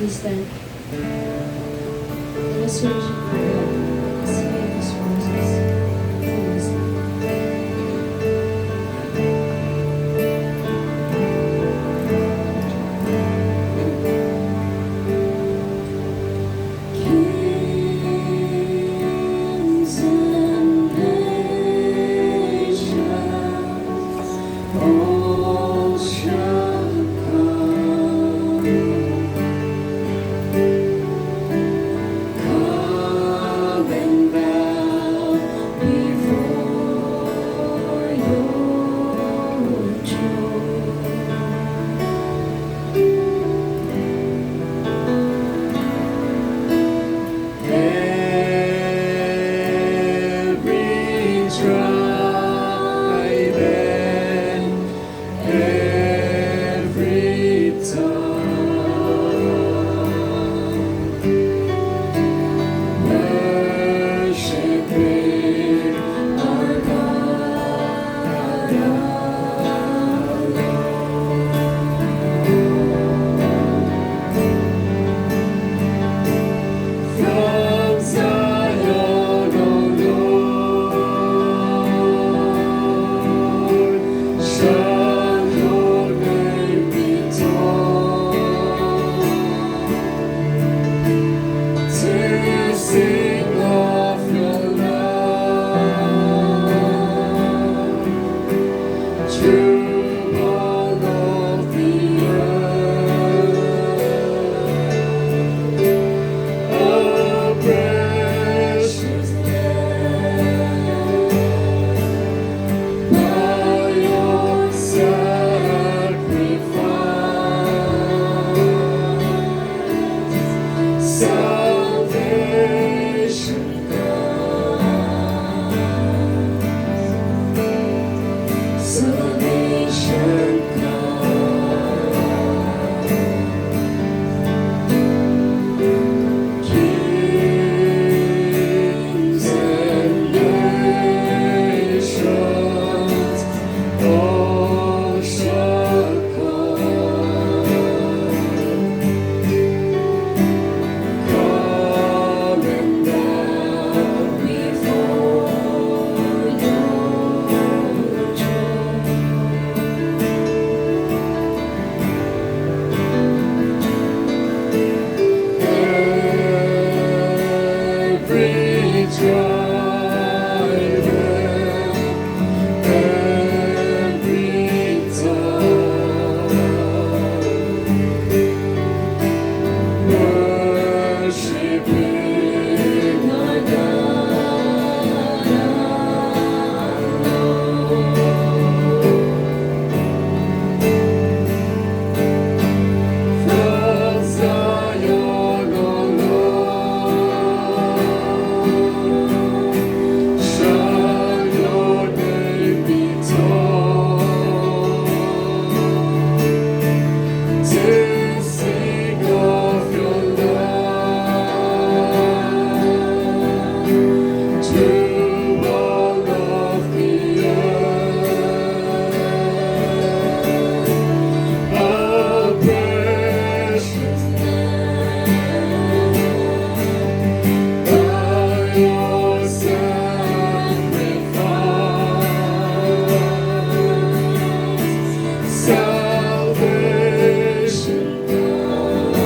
is that the resurrection of God is famous Moses in this life. Kings and nations all shall come and bow before your Every tribe and every tongue worshiping our God alone. From Zion, O Lord, shall your name be told, to sing of your love, to all of the earth. Oh, precious Lamb, by your sacrifice, salvation comes, salvation comes. Kings and nations all shall come and bow before your Every tribe and every tongue worshiping our God alone. From Zion, O Lord, shall your name be told, to sing of your love, to all of the earth. Oh, precious Lamb, by your sacrifice, salvation comes,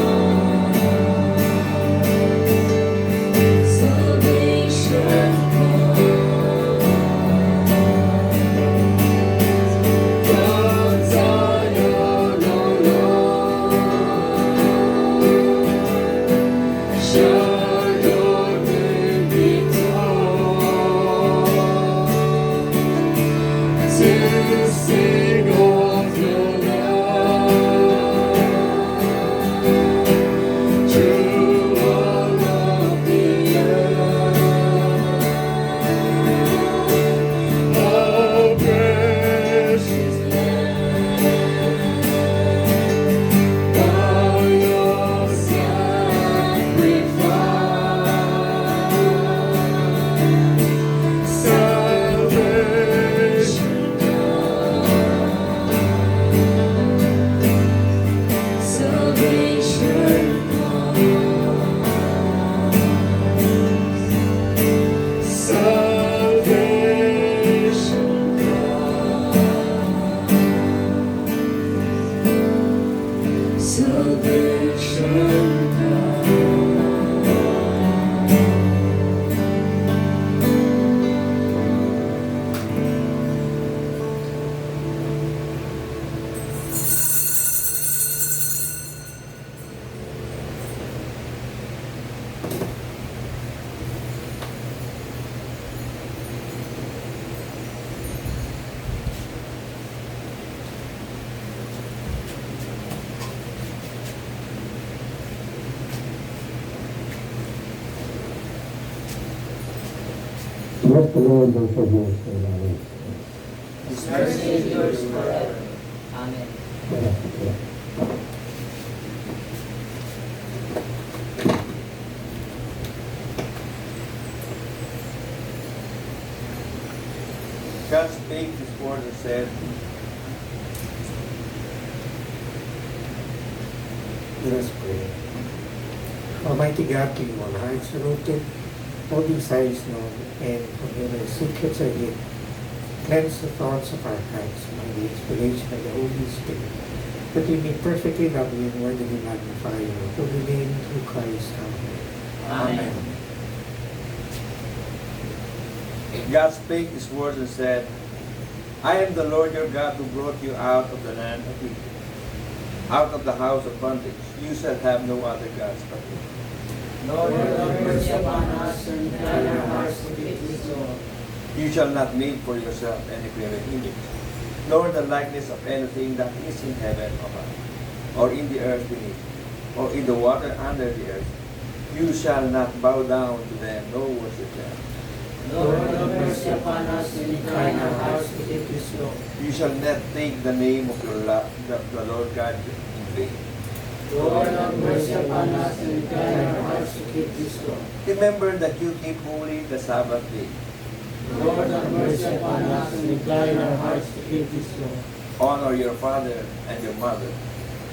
salvation comes. From Zion, O Lord, shall your name be told, to sing of your love, to all of the earth. Oh, precious Lamb, by your sacrifice, salvation comes. Bless the Lord, don't forget the Lord. His mercy endures forever. Amen. God spake his word and said, Let us pray. Almighty God, to you all hearts rooted, all desires known, and whatever secrets are hid, cleanse the thoughts of our hearts by the inspiration of the Holy Spirit, that we may perfectly love you and worthily magnify you, who remain through Christ our Lord. Amen. God spake his word and said, I am the Lord your God who brought you out of the land of Egypt, out of the house of bondage. You shall have no other gods but me. Lord, have mercy upon us and incline our hearts to keep this law. You shall not make for yourself any graven image, nor the likeness of anything that is in heaven above, or in the earth beneath, or in the water under the earth. You shall not bow down to them, nor worship them. Lord, have mercy upon us and incline our hearts to keep this law. You shall not take the name of the Lord God in vain. Lord, have mercy upon us and incline our hearts to keep this law. Remember that you keep holy the Sabbath day. Lord, have mercy upon us and incline our hearts to keep this law. Honor your father and your mother.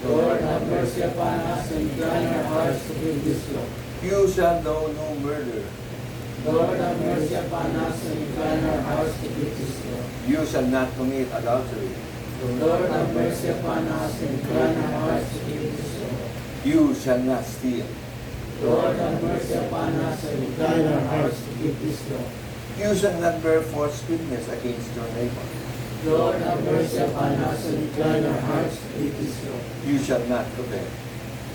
Lord, have mercy upon us and incline our hearts to keep this law. You shall know no murder. Lord, have mercy upon us and incline our hearts to keep this law. You shall not commit adultery. Lord, have mercy upon us and incline our hearts to keep this law. You shall not steal. Lord, have mercy upon us and incline our hearts to keep this law. You shall not bear false witness against your neighbor. Lord, have mercy upon us and incline our hearts to keep this law. You shall not covet.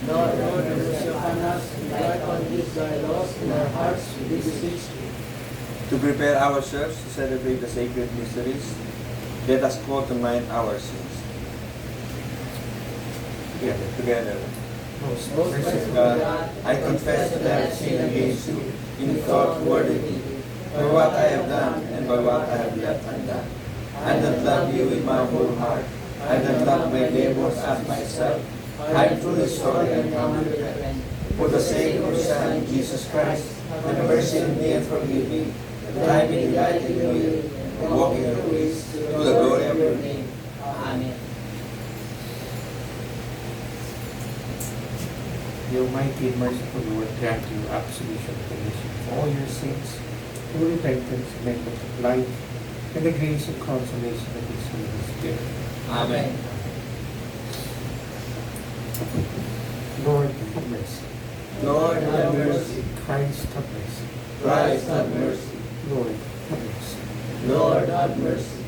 Lord, have mercy upon us and write on these thy laws in our hearts to beseech thee. To prepare ourselves to celebrate the sacred mysteries, let us call to mind our sins. Together. Most Most merciful merciful God, God, I confess that I have sinned against you in thought, word, and deed, by what I have done and by what I have left undone. I that love you with my whole heart, I that love my neighbors as myself. I am truly sorry and humbly repent. For the sake of your Son, Jesus Christ, have mercy on me and forgive me, that I may delight in your will and walk in your ways to the glory of your name. Amen. The Almighty and merciful Lord grant you absolution and remission for all your sins, through repentance, amendment of life, and the grace and consolation of His Holy Spirit. Amen. Lord, have mercy. Lord, have mercy. Christ, have mercy. Christ, have mercy. Lord, have mercy. Lord, have mercy.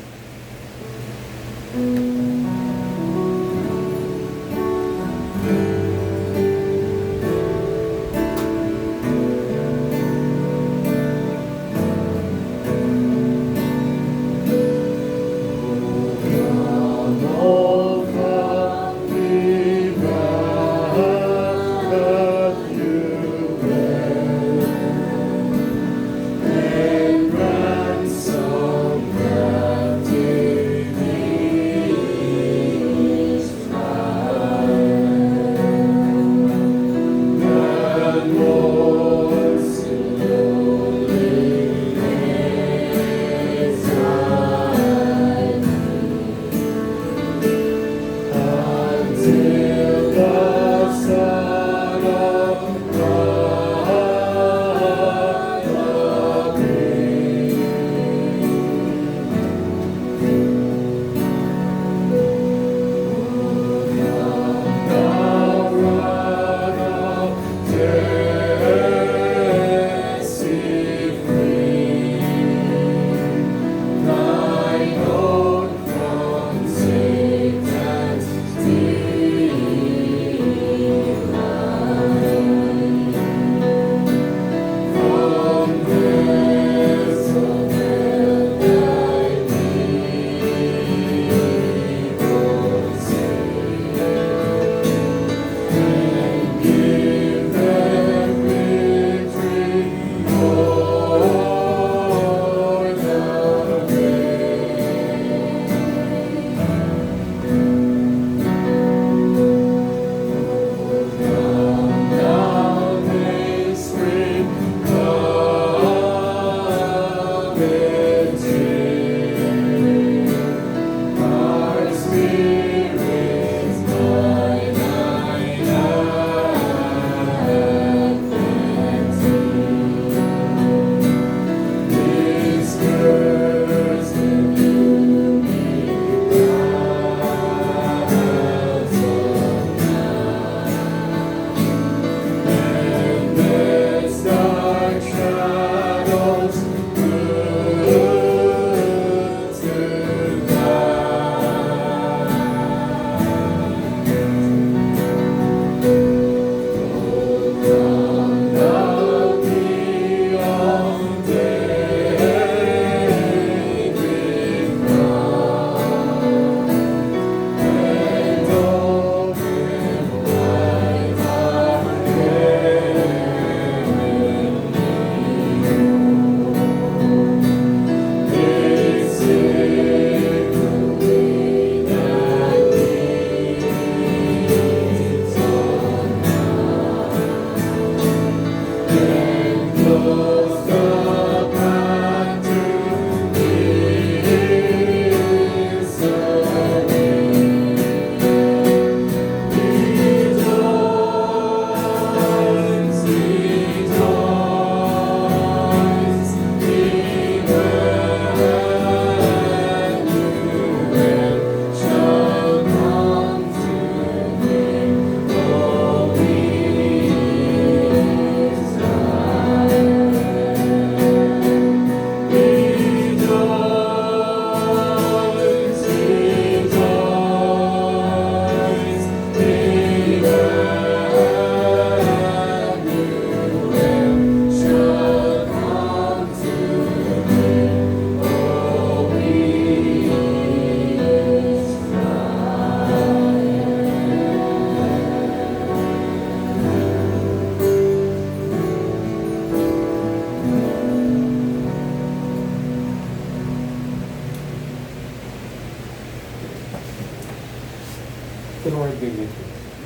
The Lord be with you.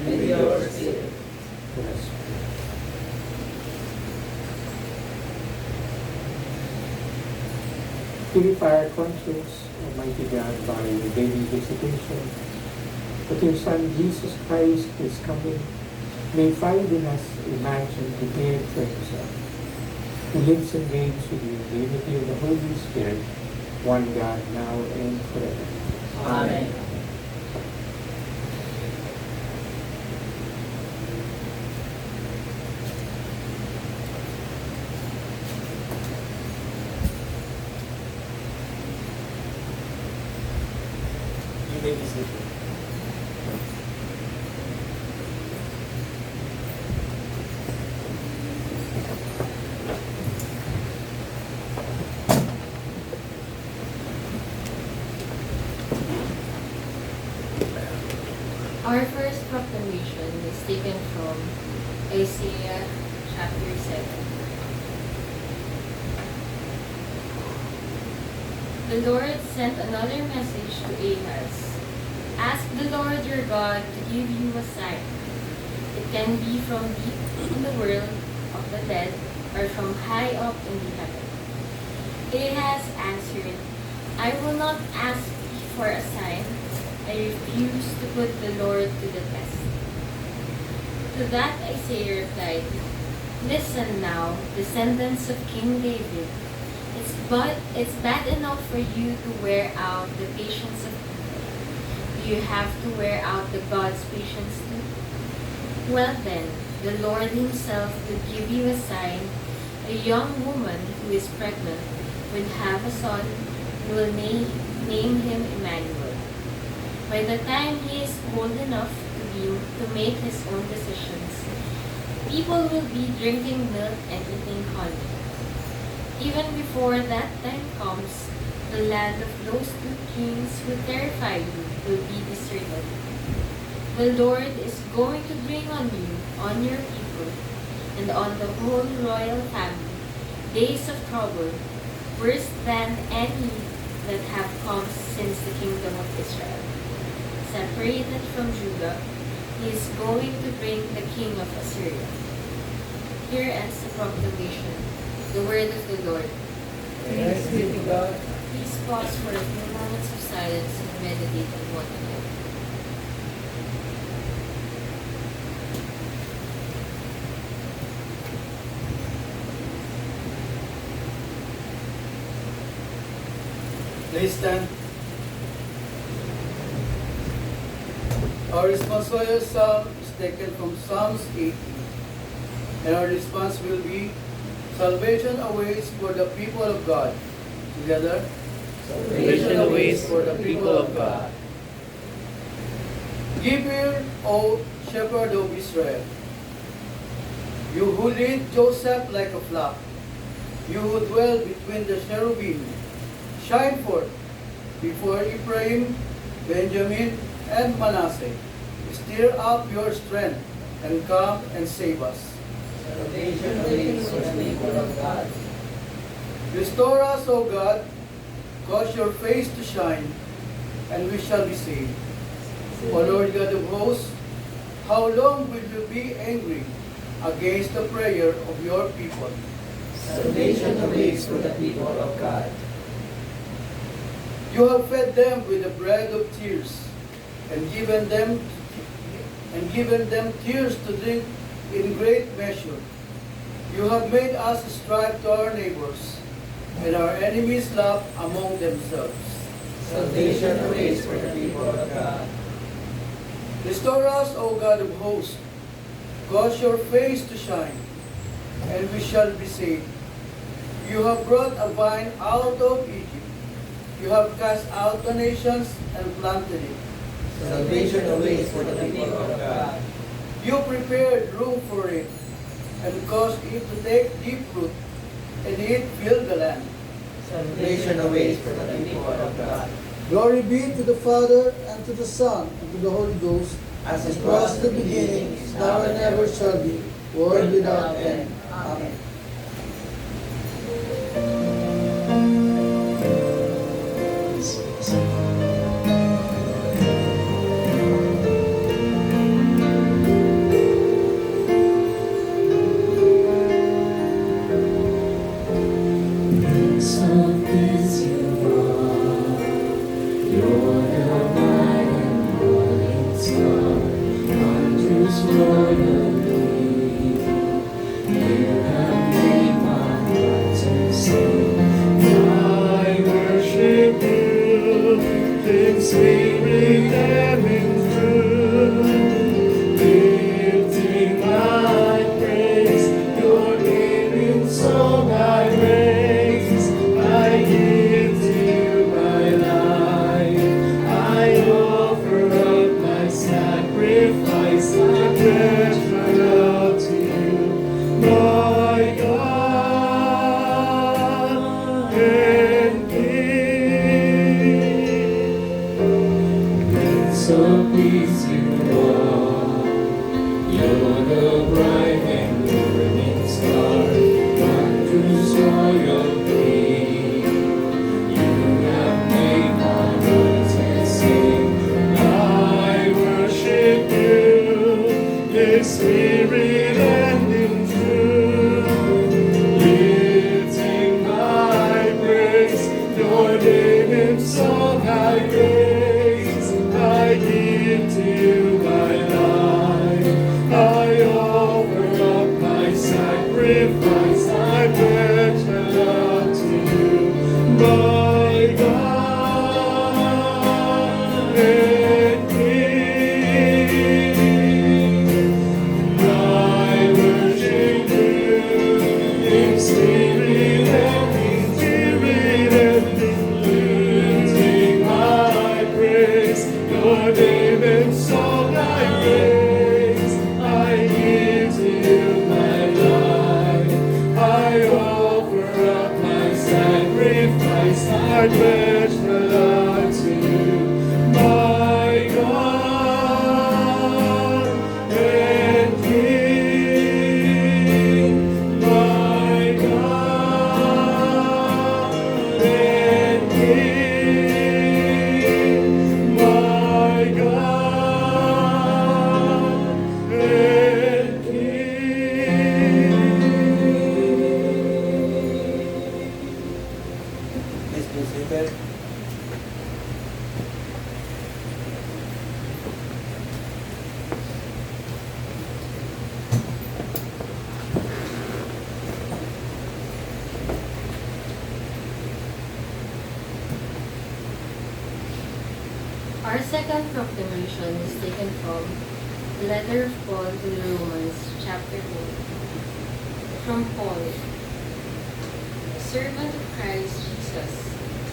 And with your spirit. Let us pray. Purify our conscience, Almighty God, by the daily visitation that your Son Jesus Christ is coming, may find in us a mansion prepared for himself, who lives and reigns with you in the unity of the Holy Spirit, one God, now and forever. Amen. You may be seated. Our first proclamation is taken from Isaiah chapter 7. The Lord sent another message to Ahaz. Ask the Lord your God to give you a sign. It can be from deep in the world of the dead or from high up in the heaven. Ahaz answered, I will not ask for a sign. I refuse to put the Lord to the test. To that Isaiah replied, Listen now, descendants of King David. It's bad enough for you to wear out the patience of people. Do you have to wear out the God's patience too? Well then, the Lord himself will give you a sign. A young woman who is pregnant will have a son. You will name him Emmanuel. By the time he is old enough to make his own decisions, people will be drinking milk and eating honey. Even before that time comes, the land of those two kings who terrify you will be deserted. The Lord is going to bring on you, on your people, and on the whole royal family, days of trouble, worse than any that have come since the kingdom of Israel. Separated from Judah, he is going to bring the king of Assyria. Here ends the proclamation, the word of the Lord. Thanks be to God. Please pause for a few moments of silence and meditate on what you heard. Please stand. Our responsorial psalm is taken from Psalms 80. And our response will be, Salvation awaits for the people of God. Together. Salvation awaits for the people of God. Give ear, O shepherd of Israel, you who lead Joseph like a flock, you who dwell between the cherubim, shine forth before Ephraim, Benjamin, and Manasseh. Stir up your strength and come and save us. Salvation awaits for the people of God. Restore us, O God, cause your face to shine, and we shall be saved. O Lord God of hosts, how long will you be angry against the prayer of your people? Salvation awaits for the people of God. You have fed them with the bread of tears, and given them tears to drink in great measure. You have made us strive to our neighbors, and our enemies laugh among themselves. Salvation awaits for the people of God. Restore us, O God of hosts. Cause your face to shine, and we shall be saved. You have brought a vine out of Egypt. You have cast out the nations and planted it. Salvation awaits for the people of God. You prepared room for it, and caused it to take deep root, and it filled the land. Salvation awaits for the people of God. Glory be to the Father, and to the Son, and to the Holy Ghost, As as it was in the beginning, is now and ever shall be, world without end. Amen. Spirit and truth, lifting my praise, your name in song I raise. I give to you my life, I offer up my sacrifice, I pledge my love to you, my God and King. Prince of Peace you are, you're the bright and morning star, wondrous royalty. You have made my voice sing. I worship you in spirit and in truth, lifting my praise, your name in song I raise. I give to you my life, I offer up my sacrifice, I pledge my love to you, my God and King. I worship you in spirit and in lifting my praise, your name and song I raise. I give to you my life, I offer up my sacrifice, I pledge my love to you, my God and King, my God and King, my God and King. Please be seated. Our second proclamation is taken from the letter of Paul to the Romans, chapter 4. From Paul, a servant of Christ Jesus,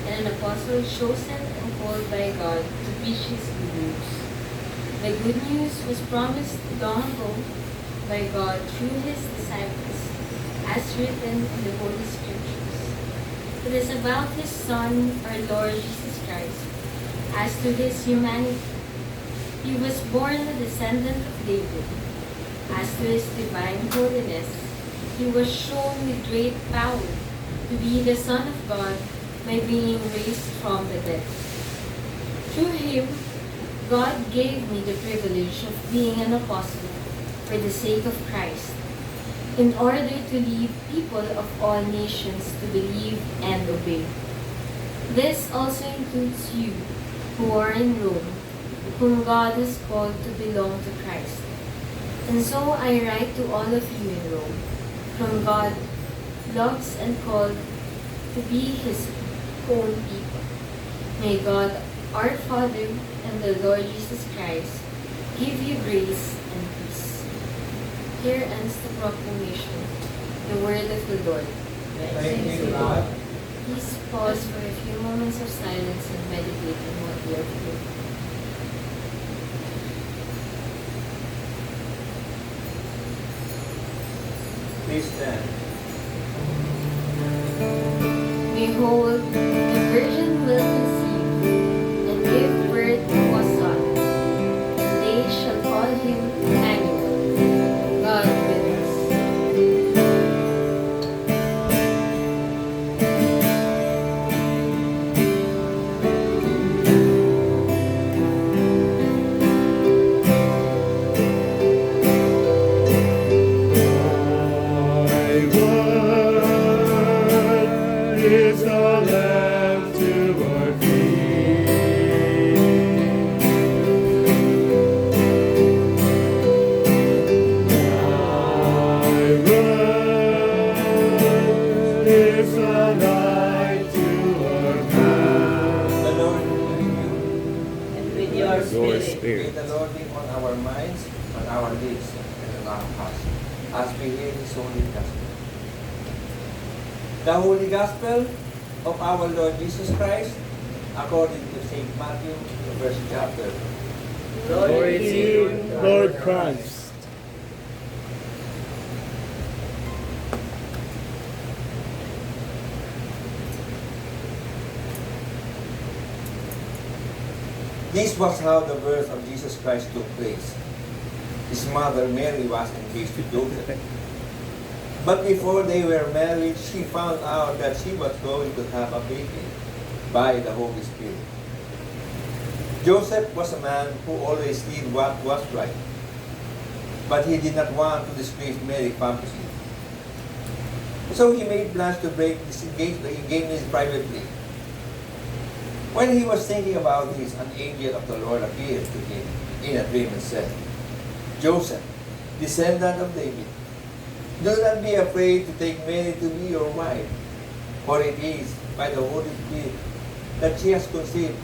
and an apostle chosen and called by God to preach his good news. The good news was promised long ago by God through his disciples, as written in the Holy Scriptures. It is about his Son, our Lord Jesus Christ. As to his humanity, he was born a descendant of David. As to his divine holiness, he was shown with great power to be the Son of God by being raised from the dead. Through him, God gave me the privilege of being an apostle for the sake of Christ, in order to lead people of all nations to believe and obey. This also includes you, who are in Rome, whom God has called to belong to Christ. And so I write to all of you in Rome, whom God loves and called to be his own people. May God, our Father, and the Lord Jesus Christ give you grace and peace. Here ends the proclamation, the word of the Lord. Thank you, Lord. Please pause for a few moments of silence and meditate on what we have heard. Please stand. Behold, the virgin will conceive and give birth to a son, and they shall call him Emmanuel, God with us. Is the Lamb your Spirit. Spirit. May the Lord be on our minds, on our lips, and on our hearts, as we hear His holy gospel. The Holy Gospel of our Lord Jesus Christ, according to St. Matthew, the first chapter. Glory to you, Lord Christ. This was how the birth of Jesus Christ took place. His mother Mary was engaged to Joseph. But before they were married, she found out that she was going to have a baby by the Holy Spirit. Joseph was a man who always did what was right, but he did not want to disgrace Mary publicly. So he made plans to break the engagement privately. When he was thinking about this, an angel of the Lord appeared to him in a dream and said, "Joseph, descendant of David, do not be afraid to take Mary to be your wife, for it is by the Holy Spirit that she has conceived.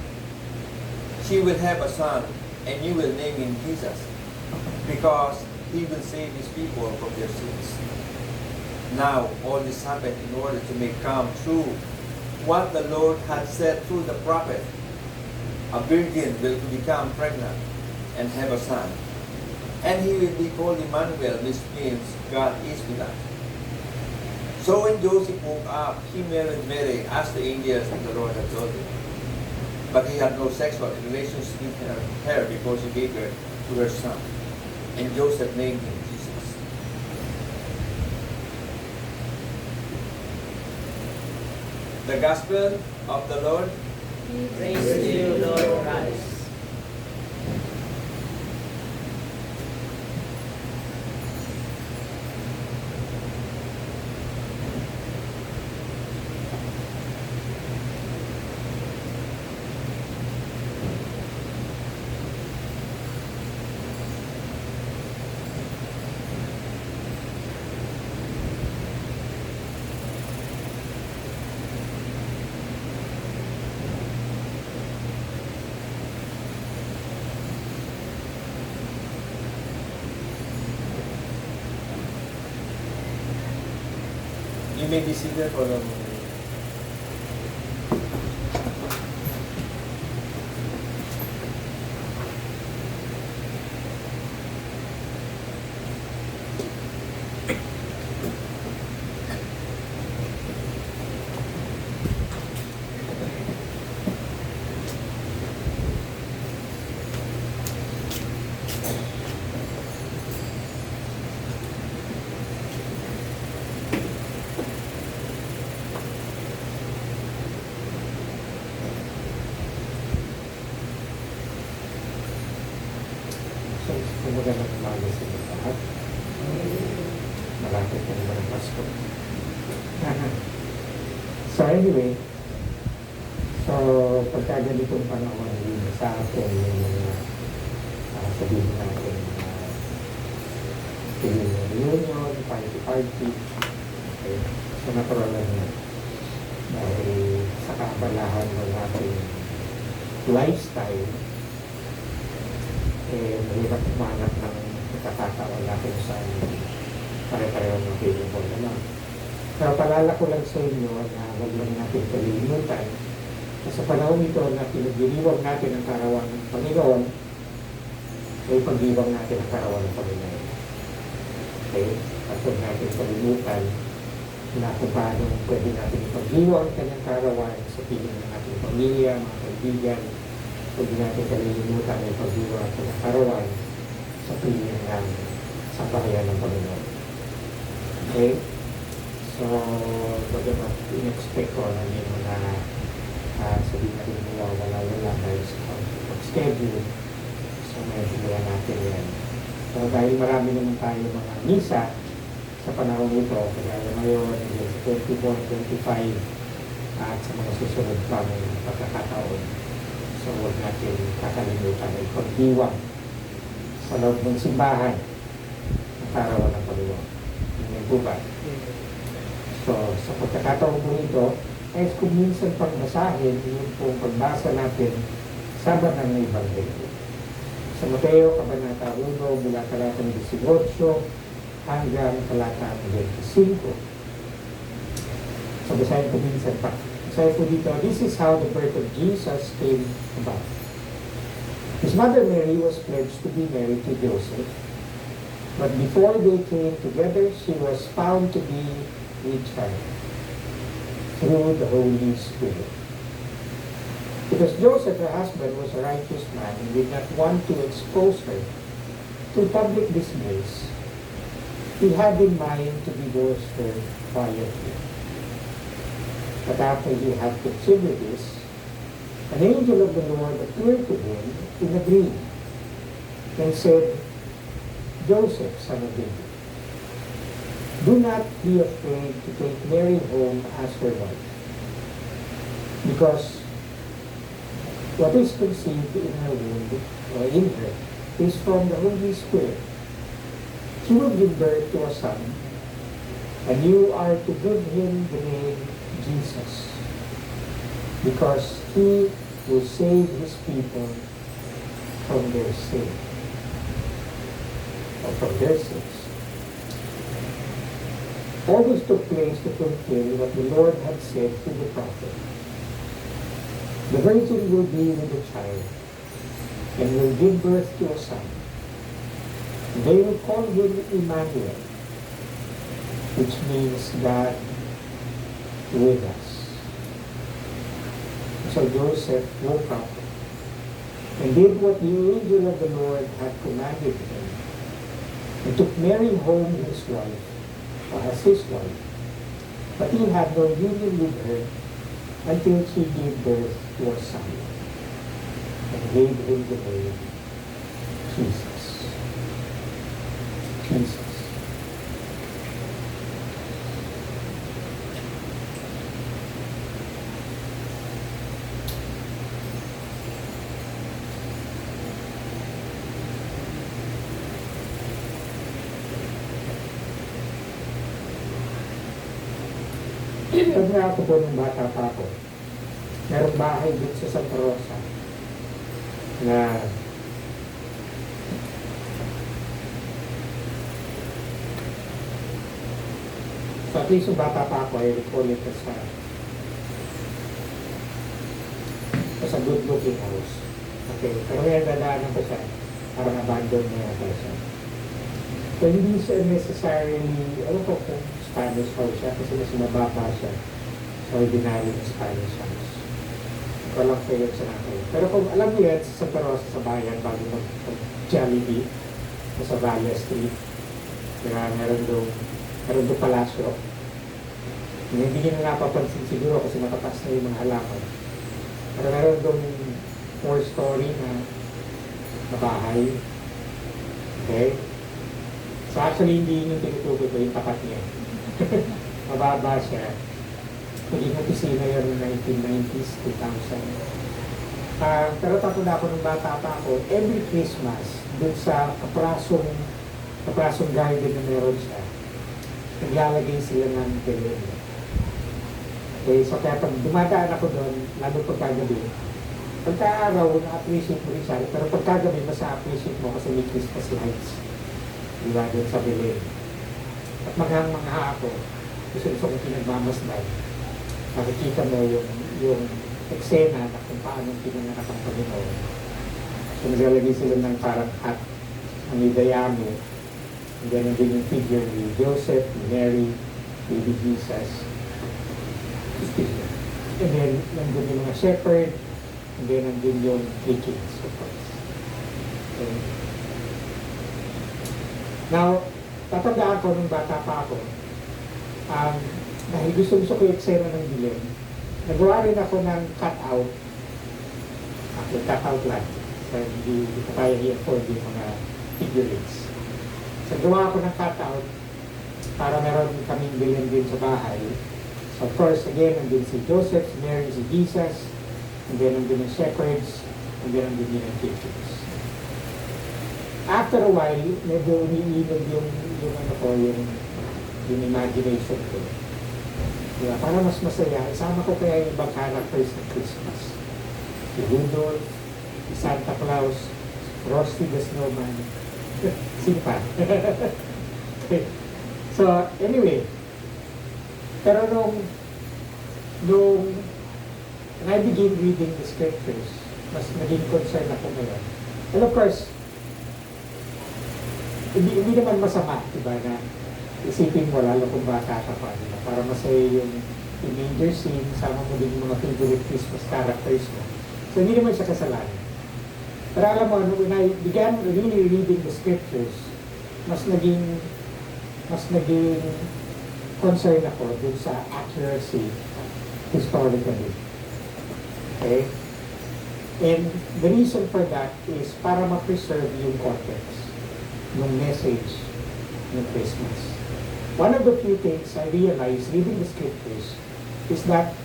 She will have a son, and you will name him Jesus, because he will save his people from their sins." Now, all this happened in order to make come true what the Lord had said through the prophet. A virgin will become pregnant and have a son, and he will be called Emmanuel, which means God is with us. So when Joseph woke up, he married Mary as the angels of the Lord had told him. But he had no sexual relations with her before she gave her to her son. And Joseph named him Jesus. The Gospel of the Lord. Praise to you, Lord Christ. You may be seated for a moment. So, kumbaga ng umaga sa inyo lahat. Malapit na naman ang Pasko. So anyway, so pagka ganitong panahon, hindi sa atin yung mga sabihin natin feeling ng reunion, party, okay. So natural lang yan. Dahil sa kaabalahan ng ating lifestyle, mahirap umanap ng pagkakataon natin sa pare-pareho ng available na lang. Pero palala ko lang sa inyo na huwag lang natin kalilimutan na sa panahon ito na pinagdiriwang natin ang karawan ng Panginoon, ay pag-iwang natin ang karawan ng Panginoon. Okay? At huwag natin kalimutan na kung paano pwede natin ipag-iwang ang kanyang karawan sa piling ng ating pamilya, mga kaibigan. Huwag natin kalilimutan ay pag-iwang ang kanyang karawan sa piling ng sambahayan ng Panginoon. Okay? So, bagamat in-expect ko na may mga sabihin natin wala dahil sa pag-schedule. So, maintindihan natin yan. So, dahil marami naman tayo mga misa sa panahon ito, kaya ngayon, sa 24, 25, at sa mga susunod pa may pagkakataon. So, huwag natin kakalimutan ay pag-iwang sa loob ng simbahan ng karawan ng Panginoon. Hindi po ba? So, sa pagkakataon po ito, ay kung minsan pagbasahin, yung pong pagbasa natin sa banal na Ebanghelyo. Sa Mateo, Kabanata 1, mula talatang 18 hanggang talatang 25. So, basahin ko minsan pa. Basahin po dito, this is how the birth of Jesus came about. His mother Mary was pledged to be married to Joseph, but before they came together, she was found to be with child through the Holy Spirit. Because Joseph, her husband, was a righteous man and did not want to expose her to public disgrace, he had in mind to divorce her quietly. But after he had considered this, an angel of the Lord appeared to him in a dream and said, Joseph, son of David, do not be afraid to take Mary home as your wife, because what is conceived in her womb, or in her, is from the Holy Spirit. She will give birth to a son, and you are to give him the name Jesus, because he will save his people from their sin, or from their sins. All this took place to fulfill what the Lord had said to the prophet. The virgin will be with a child and will give birth to a son. They will call him Emmanuel, which means God with us. So Joseph woke up and did what the angel of the Lord had commanded him, and took Mary home his wife, or as his wife. But he had no union with her until she gave birth to a son, and gave him the name Jesus. Jesus. Pag nga ako po nung bata pa ako, merong bahay dito sa Santa Rosa na so at least yung bata pa ako, I recall it as a good looking house. Okay, pero ngayon dadaanan ko siya, parang abandoned na yata siya. So hindi siya necessarily, ano ko kung Spanish house siya, kasi mas mababa siya sa ordinary na Spanish house. Walang failure sa natin. Pero kung alam niyo yan, sa Santa Rosa, sa bayan, bago mag-Jollibee, sa Valle Street, meron doon palasyo. Hindi nyo na napapansin siguro kasi matatas na yung mga halaman. Pero meron doon 4-story na bahay. Okay? So actually, hindi yung tinutukoy ko yung tapat niya. Mababa siya. Naging opisina yun ng 1990s, 2000. Pero tatanda ako nung bata pa ako, every Christmas, dun sa kaprasong garden na meron siya, naglalagay sila ng belen. Okay, so kaya pag dumadaan ako doon, lalo pagkagabi, pagka-araw, na-appreciate mo rin siya, pero pagkagabi, mas na-appreciate mo kasi may Christmas lights. Diba, doon sa belen. At mga ako, gusto kong pinagmamasdan. Nakikita mo yung eksena na kung paano pinanganak ang Panginoon. So naglalagay sila ng parang hat, ang idayami, and then nandun yung figure ni Joseph, ni Mary, baby Jesus. And then nandun yung mga shepherd, and then nandun yung 3 kings, of course. Okay. Now, tatandaan ko nung bata pa ako, dahil gusto ko yung eksena ng dilim, nagawa rin ako ng cut-out. Actually, cut-out lang. So, hindi ko kaya i-afford yung mga figurines. So, gawa ako ng cut-out para meron kaming bilhin din sa bahay. So, of course, again, nandun si Joseph, si Mary, si Jesus, and then nandun yung shepherds, and then nandun yung kids. After a while, medyo umiinog yung imagination ko. Diba? Para mas masaya, isama ko kaya yung ibang characters ng Christmas. Si Rudolph, si Santa Claus, si Frosty the Snowman. Sino pa? So, anyway. Pero nung I begin reading the scriptures, mas naging concerned ako ngayon. And of course, hindi naman masama, diba, na isipin mo lalo kung bata ka pa, diba? Para masaya yung major scene, sama mo din yung mga favorite Christmas characters mo. So, hindi naman siya kasalanan. Pero alam mo, when I began really reading the scriptures, mas naging concern ako dun sa accuracy historically. Okay? And the reason for that is para ma-preserve yung context ng message ng Christmas. One of the few things I realized reading the scriptures is that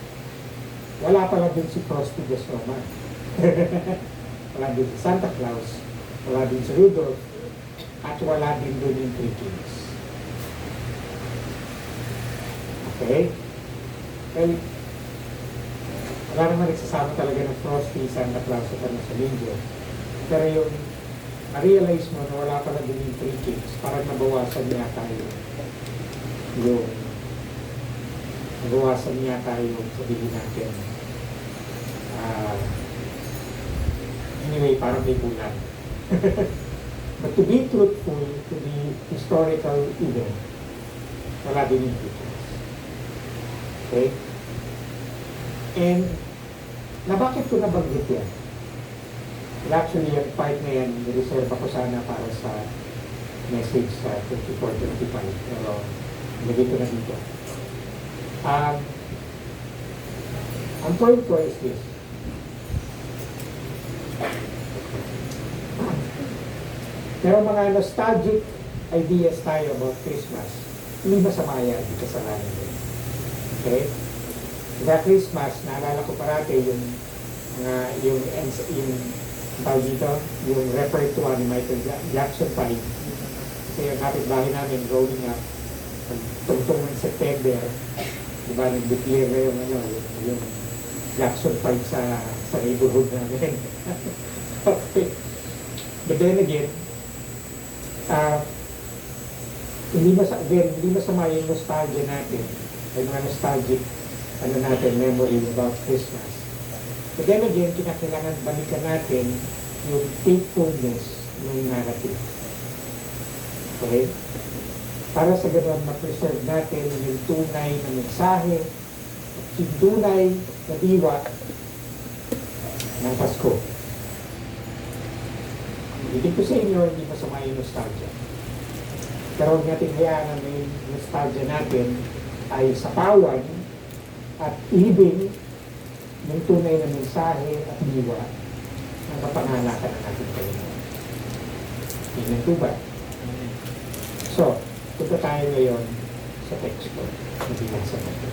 wala pala din si Frosty the Snowman. Wala din si Santa Claus, wala din si Rudolph, at wala din doon yung Three Kings. Okay? Well, wala naman nagsasama talaga ng Frosty, Santa Claus at ano sa linggo. Pero yung na-realize mo na wala pala din yung Three Kings, parang nabawasan niya tayo yung sabihin natin. Anyway, parang may kulang. But to be truthful to the historical event, wala din yung Three Kings. Okay? And na bakit ko nabanggit yan? Well, actually, yung part na yan, nireserve ako sana para sa message sa 24-25. Pero, nilagay ko na dito. Ang point ko is this. Pero mga nostalgic ideas tayo about Christmas, hindi masama yan, hindi kasalanan din. Okay? Sa Christmas, naalala ko parati yung tawag dito, yung repertoire ni Michael Jackson 5. Kasi yung kapitbahay namin growing up, tungtong ng September, diba, nag-declare na yung Jackson 5 sa neighborhood namin. Okay. But then again, hindi masama yung nostalgia natin, yung mga nostalgic memory about Christmas. But then again, kinakailangan balikan natin yung faithfulness ng narrative. Okay? Para sa ganoon, ma-preserve natin yung tunay na mensahe, yung tunay na diwa ng Pasko. Ibig ko sa inyo, hindi masama yung nostalgia. Pero huwag natin hayaan na yung nostalgia natin ay sapawan at ibig ng tunay na mensahe at diwa na kapanganakan na natin kayo. Yun ang tubad. So, punta tayo ngayon sa text ko. Nabinasa natin.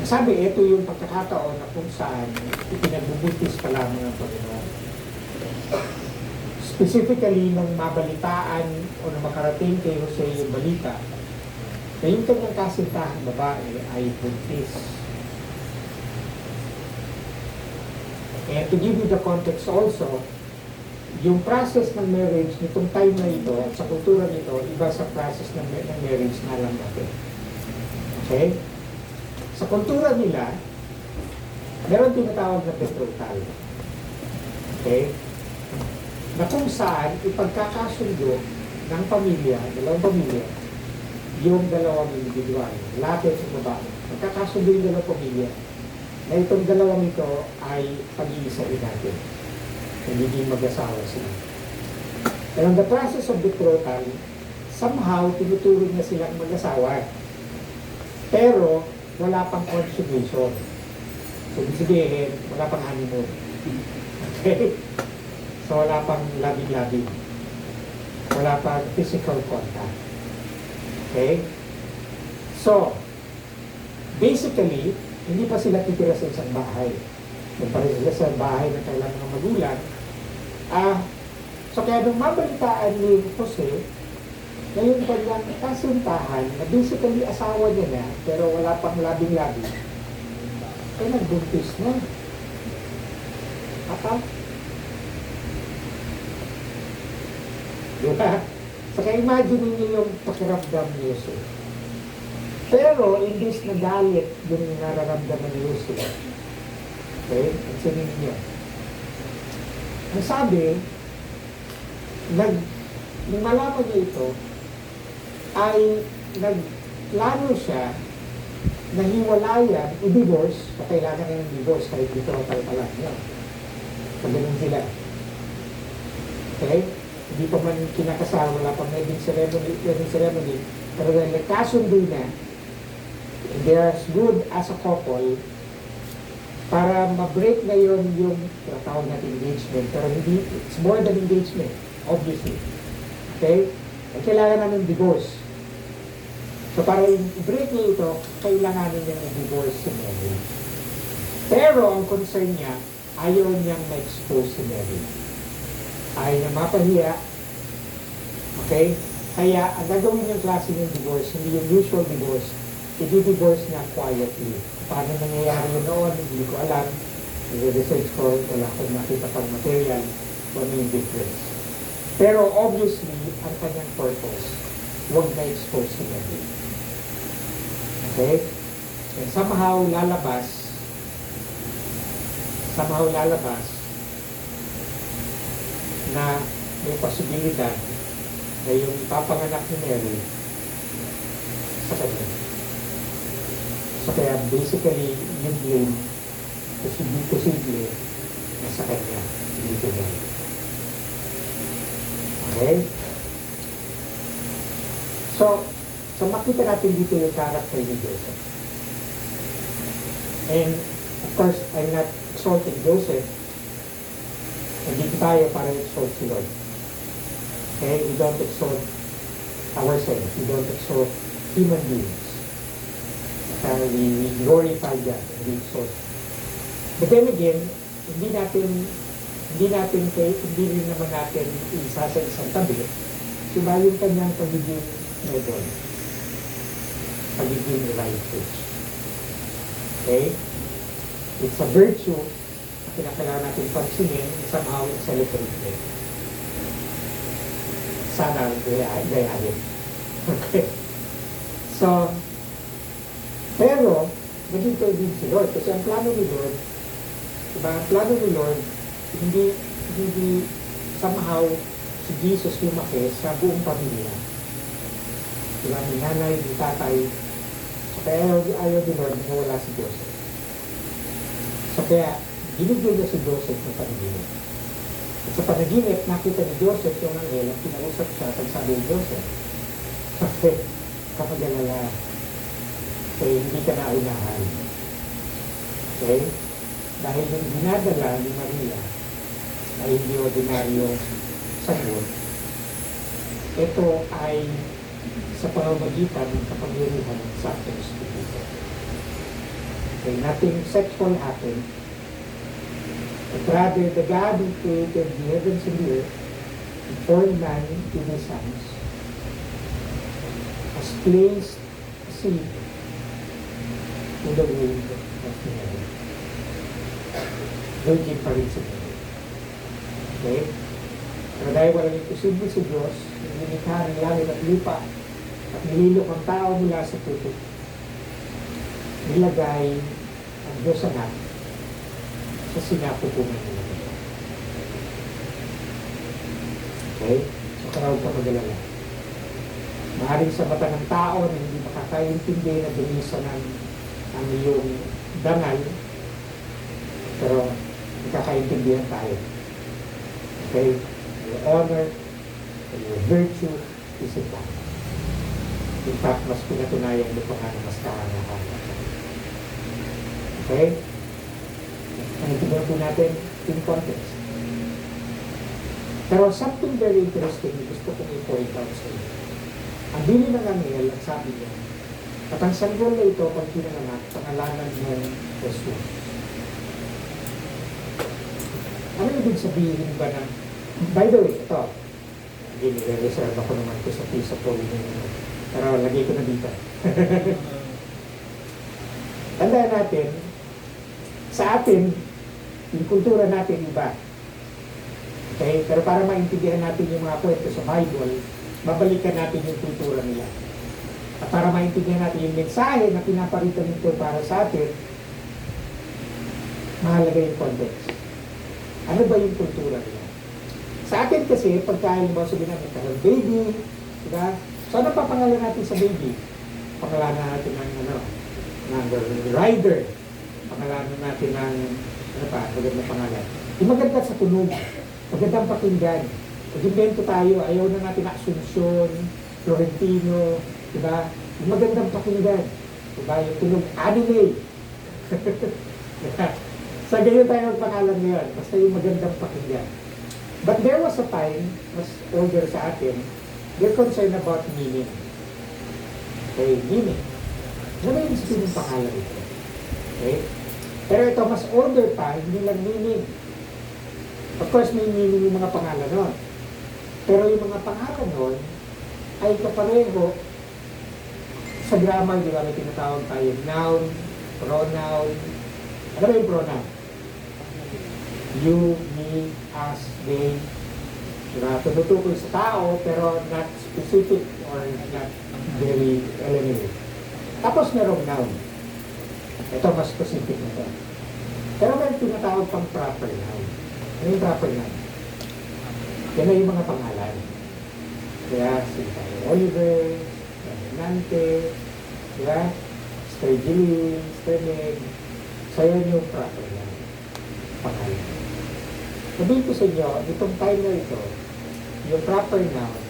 Sabi, ito yung pagkakataon na kung saan ipinagbubuntis pa lamang ng Panginoon. Specifically, nung mabalitaan o na makarating kay Jose yung balita, na yung kanyang kasintahang babae ay buntis. And to give you the context also, yung process ng marriage nitong time na ito at sa kultura nito, iba sa process ng marriage na alam natin. Okay? Sa kultura nila, meron tinatawag na betrothal. Okay? Na kung saan ipagkakasundo ng pamilya, dalawang pamilya, yung dalawang individual, lalaki at babae. Pagkakasundo yung dalawang pamilya, na itong dalawang ito ay pag-iisahin natin. Hindi mag-asawa sila. And in the process of betrothal, somehow tinuturo niya silang mag-asawa. Pero, wala pang consummation. So, sabihin, wala pang honeymoon. Okay? So, wala pang labing-labing. Wala pang physical contact. Okay? So, basically, hindi pa sila titira sa isang bahay. Kung pa sila sa bahay ng kailang mga magulang. So, kaya nung mabalitaan ni Jose, na yung kanyang kasintahan, na basically asawa niya na, pero wala pang labing-labing, ay nagbuntis na. Apa? Diba? Saka imagine niyo yung pakiramdam ni Yusuf. Pero, imbis na galit yung nararamdaman ni Yusuf. Okay? Ang sabihin niyo. Ang sabi, nung malaman niya ito, ay nagplano siya na hiwalayan, i-divorce, kailangan niya ng divorce kahit dito ang pala niya. Pagdating sila. Okay? Hindi pa man kinakasama, wala pang wedding ceremony, pero dahil nagkasundo na, they're as good as a couple, para ma-break na yung tawag natin engagement, pero hindi, it's more than engagement, obviously. Okay? At kailangan namin divorce. So para i-break niya ito, kailangan niya i-divorce si Mary. Pero ang concern niya, ayaw niyang ma-expose si Mary. Ayaw niya mapahiya. Okay? Kaya ang gagawin niyang klase ng divorce, hindi yung usual divorce, i-divorce niya quietly. Paano nangyayari yun noon, hindi ko alam. I-research ko, wala akong nakita pang material kung ano yung difference. Pero obviously, ang kanyang purpose, huwag na expose si Mary. Okay? And somehow lalabas na may posibilidad na yung ipapanganak ni Mary sa kanya. So kaya basically, yung blame, posible na sa kanya, hindi sa Mary. Okay? So makita natin dito yung character ni Joseph. And of course, I'm not exalting Joseph. Hindi tayo para exalt si Lord. Okay? We don't exalt ourselves. We don't exalt human beings. We glorify God and we exalt. But then again, hindi rin naman natin isa sa isang tabi, diba yung kanyang pagiging medal, pagiging righteous. Okay? It's a virtue na kinakailangan natin pansinin, somehow celebrate it. Sana gayahin. Okay? So, pero, naging din si Lord. Kasi ang plano ni Lord, diba, ang plano ni Lord, hindi somehow si Jesus lumaki sa buong pamilya. Diba, may nanay, may tatay. So, kaya ayaw ni Lord na wala si Joseph. So, kaya, binigyan niya si Joseph ng panaginip. At sa panaginip, nakita ni Joseph yung anghel at kinausap siya at sabi ni Joseph, okay, kapag alala, okay, hindi ka na unahan. Okay? Dahil yung dinadala ni Maria ay hindi ordinaryong sagot, ito ay sa pamamagitan ng kapangyarihan ng Santo Espiritu. Okay, nothing sexual happened, but rather the God who created the heavens and the earth and formed man in his hands has placed a seed in the womb of Mary. Virgin pa rin si Mary. Okay? Pero dahil walang imposible sa Diyos, nilikha ng langit at lupa at nililok ang tao mula sa putik, nilagay ang Diyos anak sa sinapupunan nila. Okay? So, karaw ka magalala. Maaaring sa mata ng tao na hindi makakaintindi na dumisa ng ang iyong dangal, pero nakakaintindihan tayo. Okay? Your honor and your virtue is in fact. In fact, mas pinatunayan mo pa nga na mas kahangahan. Okay? Naintindihan po natin in context. Pero something very interesting gusto kong i-point out sa inyo. Ang bili ng anghel, ang sabi niya, at ang sanggol na ito, pag pinanganak, pangalanan ng Jesus. Ano ibig sabihin ba na, by the way, ito, hindi nire-reserve ako naman ko sa piece of holy name, pero lagay ko na dito. Tandaan natin, sa atin, Yung kultura natin iba. Okay? Pero para maintindihan natin yung mga kwento sa Bible, babalikan natin yung kultura nila. At para maintindihan natin yung mensahe na pinaparito nito para sa atin, mahalaga yung context. Ano ba yung kultura nila? Sa atin kasi, pagka mo sabihin natin, parang baby, diba? So ano pa pangalan natin sa baby? Pangalanan natin ng ng rider. Pangalanan natin ng magandang pangalan. Yung maganda sa tunog, magandang pakinggan. Pag-invento tayo, ayaw na natin Asuncion, Florentino, diba? Yung magandang pakinggan. Diba? Yung tunog, anime. Sa ganyan tayo magpangalan ngayon, basta yung magandang pakinggan. But there was a time, mas older sa atin, they're concerned about meaning. Okay, meaning. Ano ba yung sabihin ng pangalan ito? Okay? Pero ito, mas older pa, hindi lang meaning. Of course, may meaning yung mga pangalan nun. Pero yung mga pangalan nun, ay kapareho sa grammar, di ba? May tinatawag tayo noun, pronoun. Ano ba yung pronoun? You, me, us, they. Diba? Tumutukoy sa tao, pero not specific or not very elementary. Tapos merong noun. Ito mas specific na ito. Pero may tinatawag pang proper noun. Ano yung proper noun? Yan ay yung mga pangalan. Kaya si Oliver, Nante, diba? Sturgeon, Sterling. So yun yung proper noun. Pangalan. Sabihin ko sa inyo, itong time na ito, yung proper noun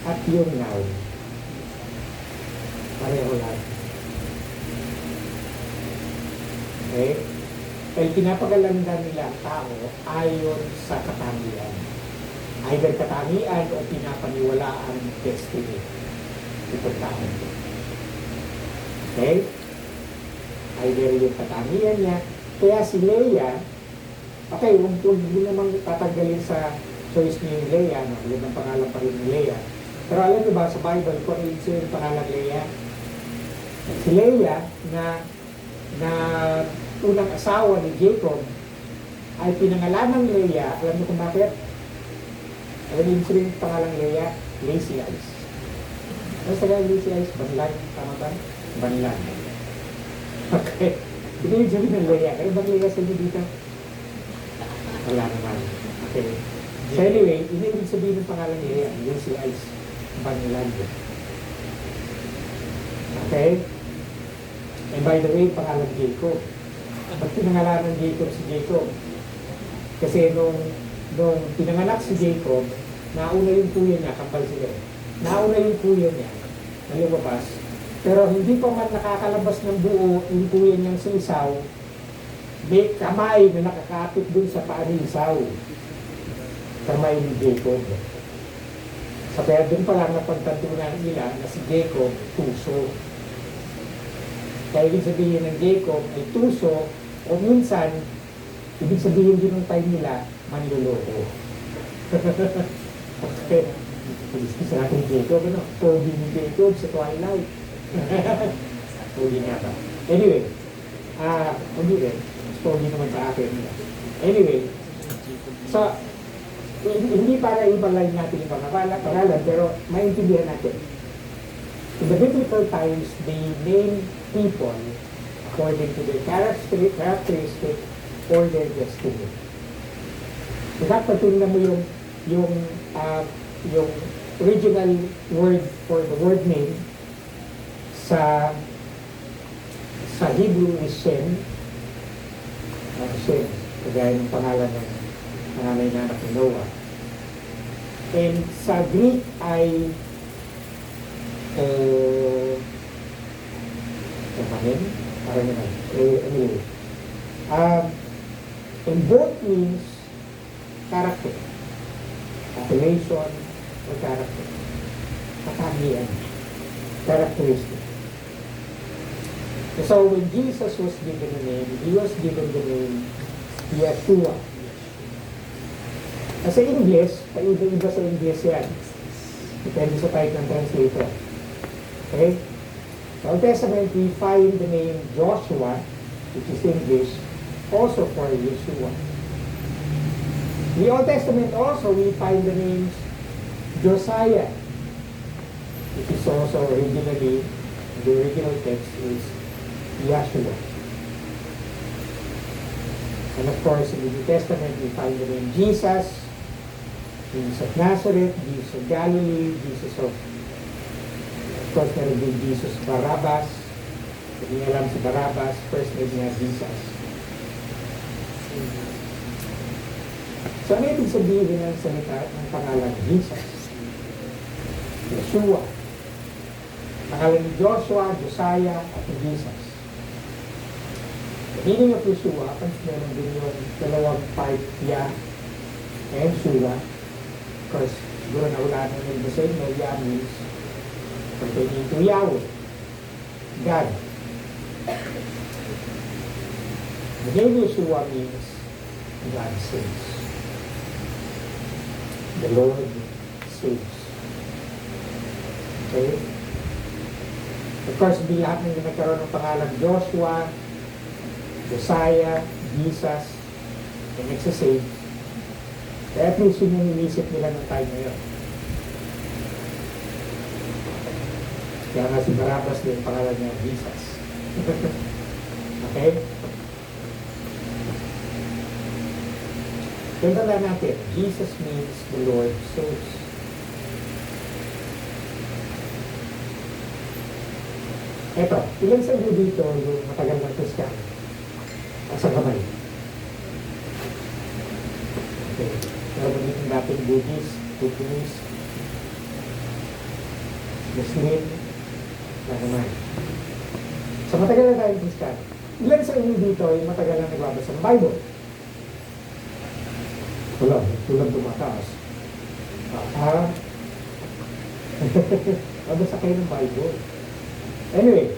at yung noun, pareho lang. Okay? Dahil pinapagalandan nila ang tao ayon sa katangian. Either katangian o pinapaniwalaan destiny. Itong tao. Okay? Either yung katangian niya. Kaya si Leah, okay, huwag naman tatanggalin sa choice ni Leah, no? Yun ang pangalan pa rin ni Leah. Pero alam niyo ba sa Bible, kung ano yung pangalan Leah? Si Leah na unang asawa ni Jacob ay pinangalanan ng Leah. Alam niyo kung bakit? Alam niyo yung pangalan Leah? Lazy eyes. Ano sa kaya lazy eyes? Banlan. Tama ba? Banlan. Okay. Ito yung sabi ng Leah. Kaya bang Leah sa dito? Wala naman. Okay. So anyway, ibig sabihin ng pangalan niya, lazy eyes, Banlan. Okay? And by the way, pangalan Jacob. Ba't pinangalanan Jacob si Jacob? Kasi nung pinanganak si Jacob, nauna yung kuya niya, kapal sila. Nauna yung kuya niya, na lumabas. Pero hindi pa man nakakalabas ng buo yung kuya niyang si Esau, may kamay na nakakapit dun sa paa ni Esau. Kamay ni Jacob. Sa kaya dun pa lang napagtantunan nila na si Jacob, tuso. Kaya ibig sabihin ng Jacob ay tuso, o minsan, ibig sabihin din ng time nila, manluloko. Okay. Pag-isip sa natin Jacob, ano? Pogi ni Jacob sa Twilight. Pogi nga ba? Anyway, hindi rin. Pogi naman sa akin. Anyway, so, hindi para ibalay natin yung pangalan, pero maintindihan natin. In the biblical times, they name people according to their characteristic or their destiny. So dapat tingnan mo yung original word for the word name sa Hebrew is Shem. Shem, kagaya ng pangalan ng nanay na anak ni Noah. And sa Greek ay parang naman. Anyway. And both means character. Appellation or character. Katangian. Characteristic. So when Jesus was given a name, he was given the name Yeshua. Sa English, paiba-iba sa English yan. Depende sa type ng translator. Okay? Sa Old Testament, we find the name Joshua, which is English, also for Yeshua. In the Old Testament also, we find the names Josiah, which is also originally, the original text is Yahshua. And of course, in the New Testament, we find the name Jesus, Jesus of Nazareth, Jesus of Galilee, Jesus of course, meron din Jesus Barabbas. Hindi niya alam si Barabbas, first name niya Jesus. So, ano ibig sabihin ng salita ng pangalan Jesus? Yeshua. Pangalan ni Joshua, Josiah, at Jesus. The meaning of Yeshua, pansin meron din yung dalawang part, Yah and Shua. Of course, siguro naulanan ng the same, no, Yah means pertaining to Yahweh, God. The name Yeshua means God saves. The Lord saves. Okay? Of course, hindi lahat ng nagkaroon ng pangalan Joshua, Josiah, Jesus, and nagsasave. Kaya at least yun yung inisip nila ng time ngayon. Kaya nga si Barabbas din yung pangalan niya, Jesus. Okay? Tanda natin, Jesus means the Lord saves. Eto, ilan sa inyo dito yung matagal ng Kristiyano? Sa kamay. Okay. Meron dito dating Buddhist, Buddhist, Muslim, na naman. So matagal na tayong Kristiyano. Ilan sa inyo dito yung matagal na nagbabasa ng Bible? Wala, tulang tumataas. Nabasa kayo ng Bible. Anyway,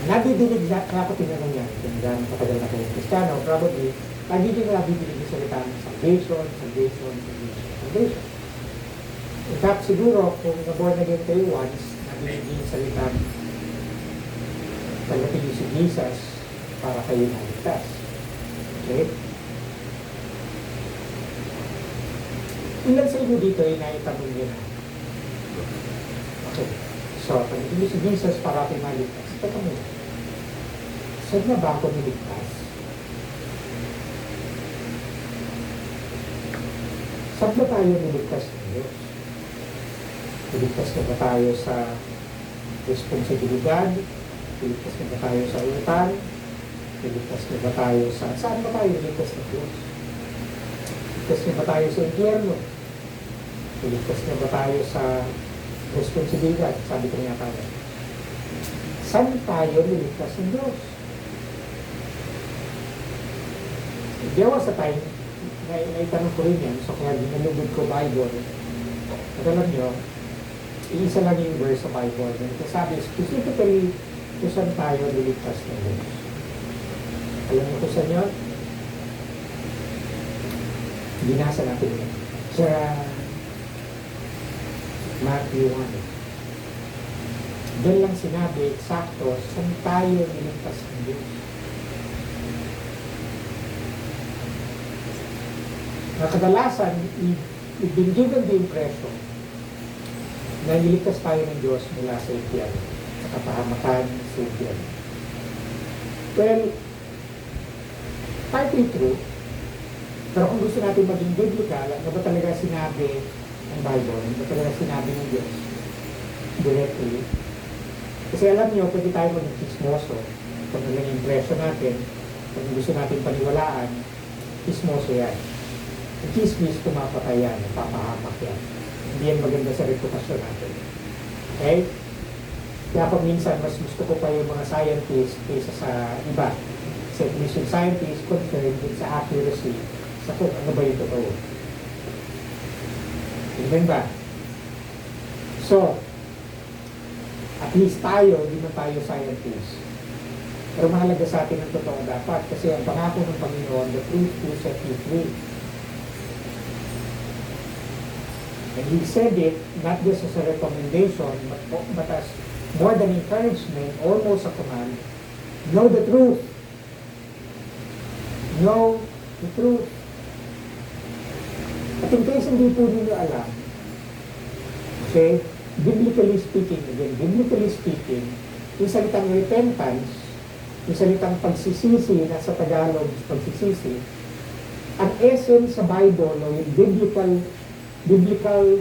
nadidinig na ako tinanong yan kung gano'n katagal na kayong Kristiyano, probably, lagi din na nabibinig yung salita ng salvation, salvation, salvation, salvation. In fact, siguro, kung na-born again kayo once, nabibinig yung salita pagdating yung si Jesus para kayo naligtas. Okay? Ilan sa inyo dito ay naitanong nyo na? Okay. So, pagdating yung si Jesus para kayo naligtas, teka muna. Saan na ba ako niligtas? Saan ba tayo niligtas ng Diyos? Niligtas na ba tayo sa responsibilidad? Niligtas na ba tayo sa utang? Niligtas na ba tayo sa... Saan ba tayo niligtas ng Diyos? Niligtas na ba tayo sa impyerno? Niligtas na ba tayo sa responsibilidad? Sabi ko nga tayo. Saan tayo niligtas ng Diyos? There was a time, naitanong ko rin yan, so kaya nalugod ko Bible. At alam nyo, iisa lang yung verse sa Bible. Sabi specifically kung saan tayo niligtas ng Diyos. Alam mo kung saan yun? Binasa natin yun. Sa Matthew 1. Doon lang sinabi, eksakto, saan tayo niligtas ng Diyos. Na kadalasan, we've been given the impression na niligtas tayo ng Diyos mula sa impyerno, sa kapahamakan sa impyerno. Well, partly true, pero kung gusto natin maging biblical, ano ba talaga sinabi ng Bible, ano ba talaga sinabi ng Diyos directly? Kasi alam niyo, pwede tayo maging chismoso kung ano yung impression natin, kung gusto natin paniwalaan, chismoso yan. Ang chismis, pumapatay yan, papahamak yan. Hindi yan maganda sa reputasyon natin. Okay? Kaya pag minsan, mas gusto ko pa yung mga scientists kaysa sa iba. Kasi at least yung scientists confirm din sa accuracy sa kung ano ba yung totoo. Tignan ba? So, at least tayo, hindi na tayo scientists. Pero mahalaga sa atin ang totoo dapat. Kasi ang pangako ng Panginoon, the truth will set you free. And he said it not just as a recommendation, but as more than encouragement, almost a command. Know the truth. Know the truth. At in case hindi po ninyo alam, okay, biblically speaking, yung salitang repentance, yung salitang pagsisisi, nasa Tagalog, pagsisisi, ang essence sa Bible, o yung biblical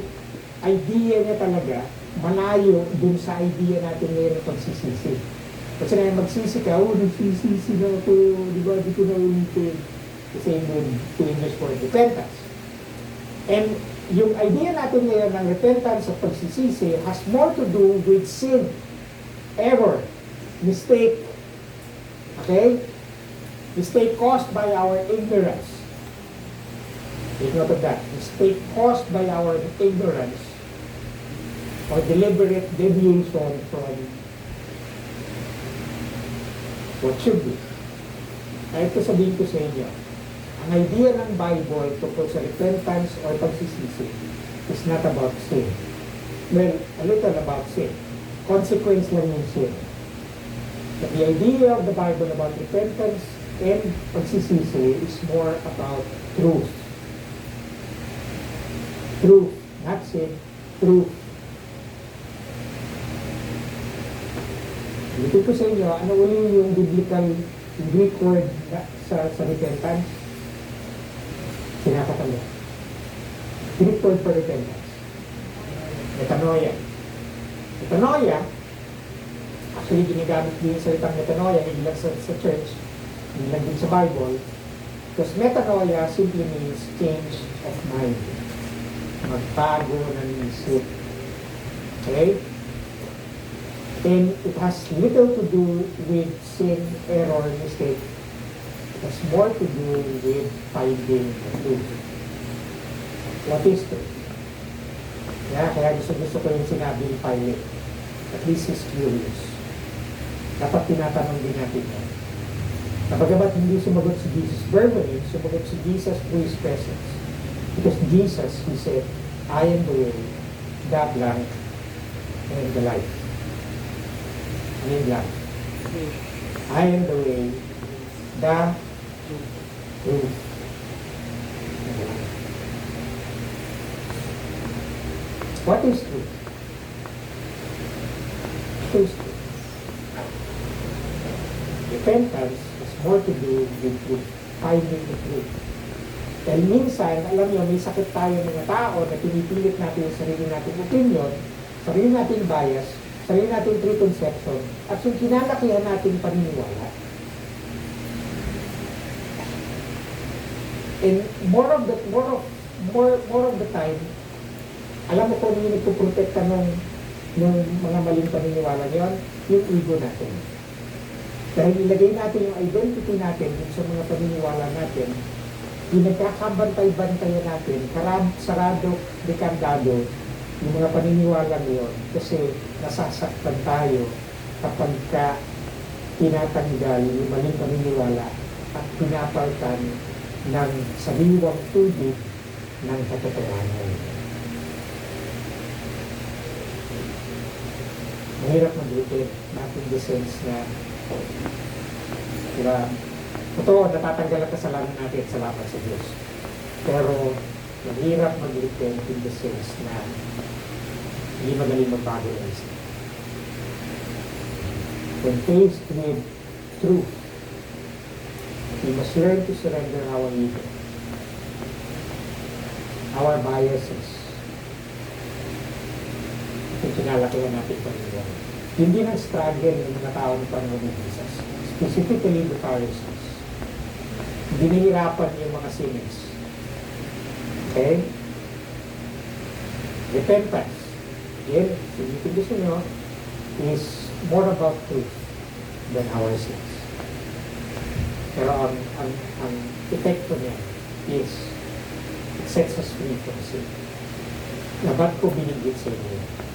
idea niya talaga, malayo dun sa idea natin ngayon ng pagsisisi. Kasi na magsisi ka, nagsisisi na ako, di ba, di ko na ulitin. Kasi yung English word, repentance. And yung idea natin ngayon ng repentance at pagsisisi has more to do with sin, error, mistake. Okay? Mistake caused by our ignorance. Take note of that. Mistake caused by our ignorance or deliberate deviation from what should be. Kahit ko sabihin ko sa inyo, ang idea ng Bible tungkol sa repentance or pagsisisi is not about sin. Well, a little about sin. Consequence lang yung sin. But the idea of the Bible about repentance and pagsisisi is more about truth. Truth, not sin, truth. Dito ko sa inyo, ano uli yung biblical, yung Greek word sa repentance? Sinakatalo. Greek word for repentance. Metanoia. Metanoia, actually ginagamit din yung salitang metanoia, hindi lang sa church, hindi lang din sa Bible, because metanoia simply means change of mind. Magbago ng isip. Okay? And it has little to do with sin, error, mistake. It has more to do with finding the truth. What is truth? Kaya gusto ko yung sinabi ni Pilate. At least he's curious. Dapat tinatanong din natin yan. Kapagabat hindi sumagot si Jesus verbally, sumagot si Jesus through his presence. Because Jesus, he said, I am the way, the blank, and the life. I am blank. I am the way, the truth. What is truth? What is truth? Repentance has more to do with truth, finding the truth. Dahil minsan, alam niyo, may sakit tayo mga tao na pinipilit natin yung sarili nating opinion, sarili nating bias, sarili nating preconception, at yung kinalakihan natin paniniwala. And more of the time, alam mo kung yung nagpuprotekta ng mga maling paniniwala niyon, yung ego natin. Dahil ilagay natin yung identity natin sa mga paniniwala natin, yung nagkakabantay-bantayan natin, sarado, dekandado, yung mga paniniwala ngayon, kasi nasasaktan tayo kapag tinatanggal yung maling paniniwala at pinapalitan ng sariwang tubig ng katotohanan. Mahirap mabuti natin the sense na diba, totoo, natatanggal ang kasalanan natin sa laban sa Diyos. Pero mahirap mag-repent in the sense na hindi magaling magbago ng isip. When faced with truth, we must learn to surrender our ego, our biases. Ito kinalakihan natin paniniwala. Hindi ng struggle ng mga tao ng panahon ng Jesus, specifically the Pharisees. Hindi nahihirapan yung mga sinners. Okay? Repentance. Again, sinitin gusto nyo, is more about truth than our sins. Pero ang epekto niya is it sets us free from sin. Na ba't ko binigit sa inyo?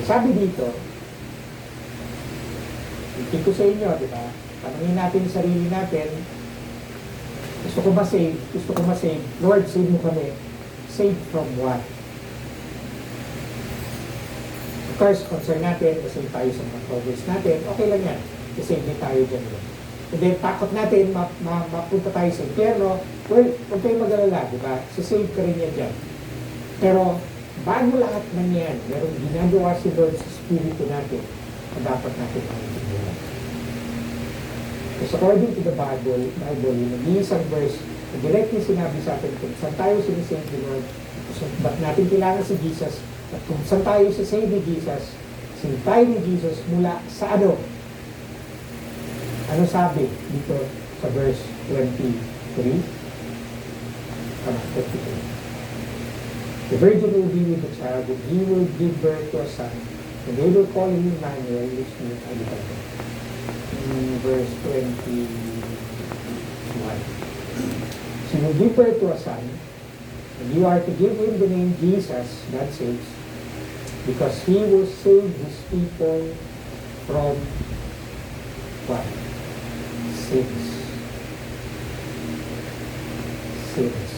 Sabi dito, itin ko sa inyo, di ba? Tanungin natin yung sarili natin, gusto ko ma-save? Lord, save mo kami. Saved from what? Of course, concern natin, masave tayo sa mga troubles natin, okay lang yan. Save din tayo dyan. And then, takot natin, mapunta tayo sa impyerno, well, huwag kayo mag-alala, di ba? Save ka rin yan dyan. Pero, bago lahat ng yan, merong ginagawa si Lord sa spirito natin na dapat natin maintindihan. Because according to the Bible, yung nag-iisang verse, na directly sinabi sa atin kung saan tayo sinisave ni Lord, kung ba't natin kailangan si Jesus, at kung saan tayo sisave ni Jesus, save tayo ni Jesus mula sa ano? Ano sabi dito sa verse 23? Tama, 23. The virgin will be with the child, and he will give birth to a son, and they will call him Emmanuel, which means Adonai. In verse 21. So you will give birth to a son, and you are to give him the name Jesus, God saves, because he will save his people from what? Sins. Sins.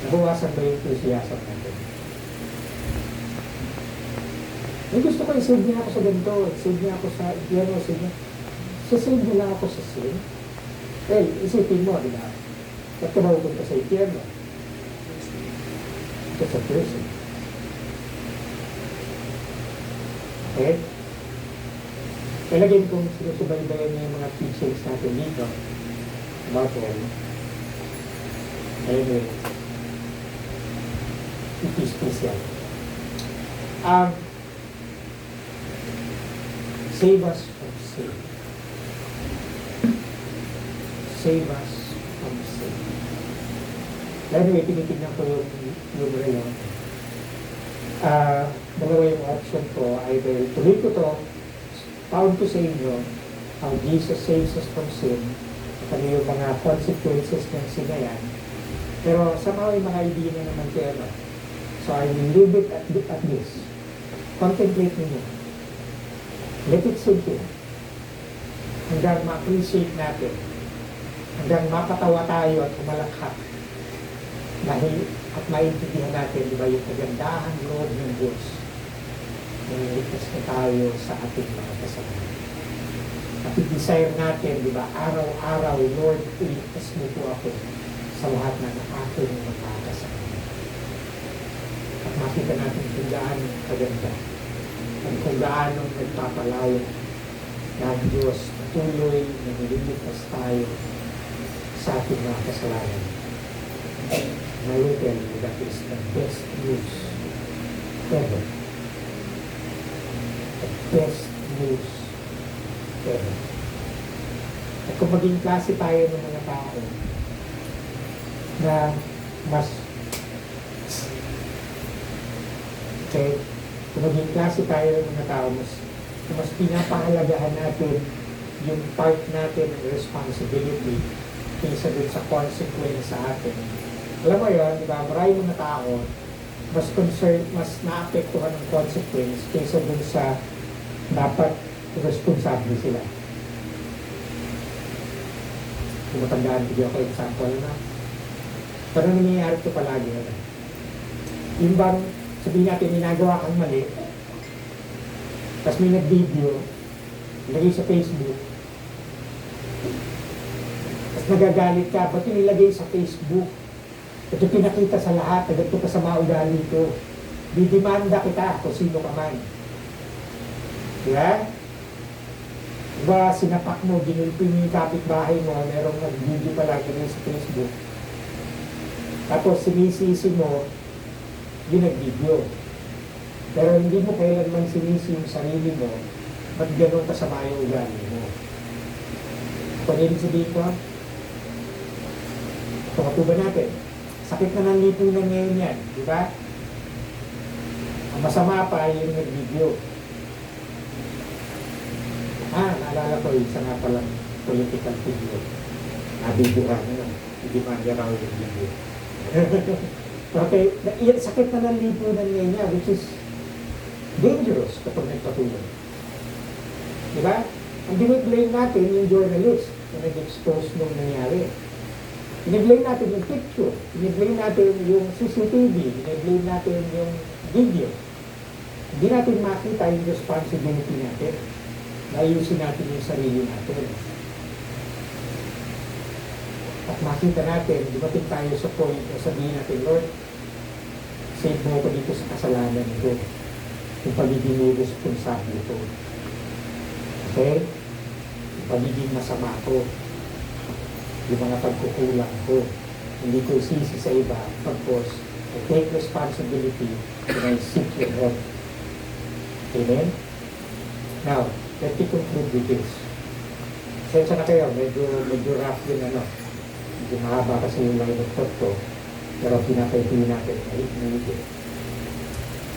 Nabawasan ba yung enthusiasm natin? May gusto ko, i-save niya ako sa ganito, i-save niya ako sa impyerno, save niya lang ako sa sin. Well, isipin mo, di ba? Ba't ka ba pupunta sa impyerno? Ito sa person. Okay? Kailangan kong sinusubaybayan niya yung mga teachings natin dito about hell. Anyway, it is special. Save us from sin. Save us from sin. Anyway, tinitignan ko yung rayon. Dalawa yung option ko, either tuloy ko to, found ko sa inyo, how Jesus saves us from sin, at ano yung mga consequences ng sin na yan. Pero somehow yung mga idea na naman kaya. So I will leave it at this. Contemplate ninyo. Let it sink in. Hanggang ma-appreciate natin. Hanggang mapatawa tayo at umalakhat. Dahil at maintindihan natin, di ba, yung kagandahan loob ng Diyos. Nililigtas na tayo sa ating mga kasalanan. At i-desire natin, di ba, araw-araw, Lord, iligtas mo po ako sa lahat ng aking mga kasalanan. At makita natin kung gaano kaganda at kung gaano nagpapalayo na ang Diyos tuloy na nililigtas tayo sa ating mga kasalanan. And I will tell you that is the best news ever. The best news ever. At kung maging klase tayo ng mga tao na mas kung maging klase tayo ng mga tao mas pinapahalagahan natin yung part natin ng responsibility kaysa dun sa consequence sa atin. Alam mo yun, di ba, maraming mga tao mas concerned, mas naapektuhan ng consequence kaysa dun sa dapat responsable sila. Kung matandaan ko ako example na, pero nangyayari ito palagi. Yung bang sabihin natin, minagawa kang mali, tapos may nag-video, nilagay sa Facebook, tapos nagagalit ka, ba't yung nilagay sa Facebook? Ito pinakita sa lahat, nagagto ka sa maugali ito. Didimanda kita kung sino ka man. Diba? Diba, sinapak mo, ginulpin mo yung kapitbahay mo, merong nag-video pala ganyan sa Facebook. Tapos sinisisi mo, yung nag-video. Pero hindi mo kailanman sinisi yung sarili mo, ba't gano'n kasama yung ugali mo? Kung ibig sabihin ko, pangatuba natin, sakit na ng lipunan ngayon yan, di ba? Ang masama pa yung nag-video. Naalala ko, isa nga palang political figure. Nabidyohan na, hindi man raw yung video. Okay, sakit na ng lipunan ngayon yan, which is dangerous kapag nagpatuloy. Di ba? Ang biniblame natin yung journalist. na nag-expose nung nangyari. Ine-blame natin yung picture, ine-blame natin yung CCTV, ine-blame natin yung video. Hindi natin makita yung responsibility natin. Ayusin natin yung sarili natin. At makita natin, dumating tayo sa point na sabihin natin, Lord, save mo ko dito sa kasalanan ko. Yung pagiging irresponsible ko. Okay? Yung pagiging masama ko. Yung mga pagkukulang ko. Hindi ko sisi sa iba. Pagkos, I take responsibility and I seek your help. Amen? Now, let me conclude with this. Sensya na kayo, medyo rough din medyo mahaba kasi yung line of thought ko. Pero pinapaytuloy natin, mahilig.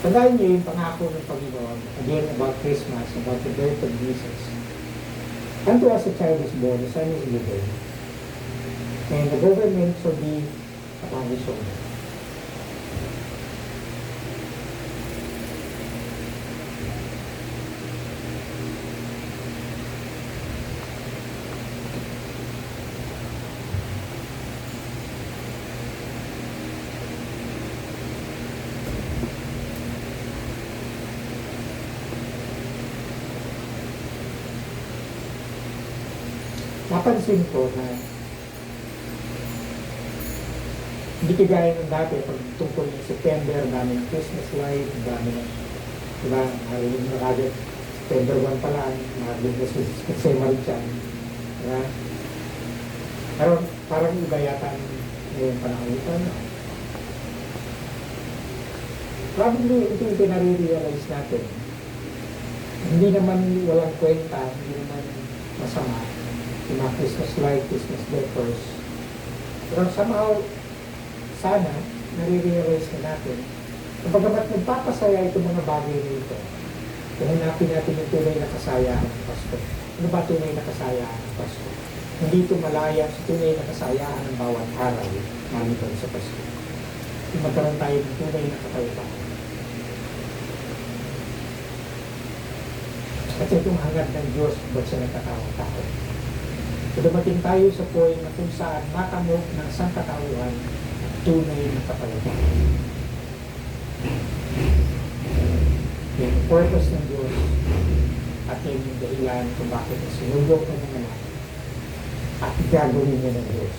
Tandaan niyo yung pangako ng Panginoon, again about Christmas, about the birth of Jesus. Unto us a child is born, a son is given, and the government shall be upon his shoulder. Napansin ko na hindi kagaya ng dati pag tungkol ng September, dami ng Christmas light, dami ng, diba, yung nakagad, September 1 pa lang, nakagad na si Marichan, diba? Pero parang iba yata ngayon panahon ito, no? Probably ito yung pinare-realize natin. Hindi naman walang kwenta, hindi naman masama. Yung mga Christmas light, Christmas decors. Pero somehow, sana, nare-realize na natin, kapagamat nagpapasaya itong mga bagay nito, hanapin natin yung tunay na kasayaan ng Pasko. Ano ba tunay na kasayaan ng Pasko? Hindi ito malaya sa tunay na kasayaan ng bawat araw namin sa Pasko. Yung magkaroon tayo ng tunay na kapayapaan. At itong hangad ng Diyos, ba't siya nagkatawang tao? So dumating tayo sa point na kung saan makamog ng sangkatauhan at tunay na kapayapaan. Yung purpose ng Diyos at yung dahilan kung bakit sinubok ng mga anak at gagawin niya ng Diyos.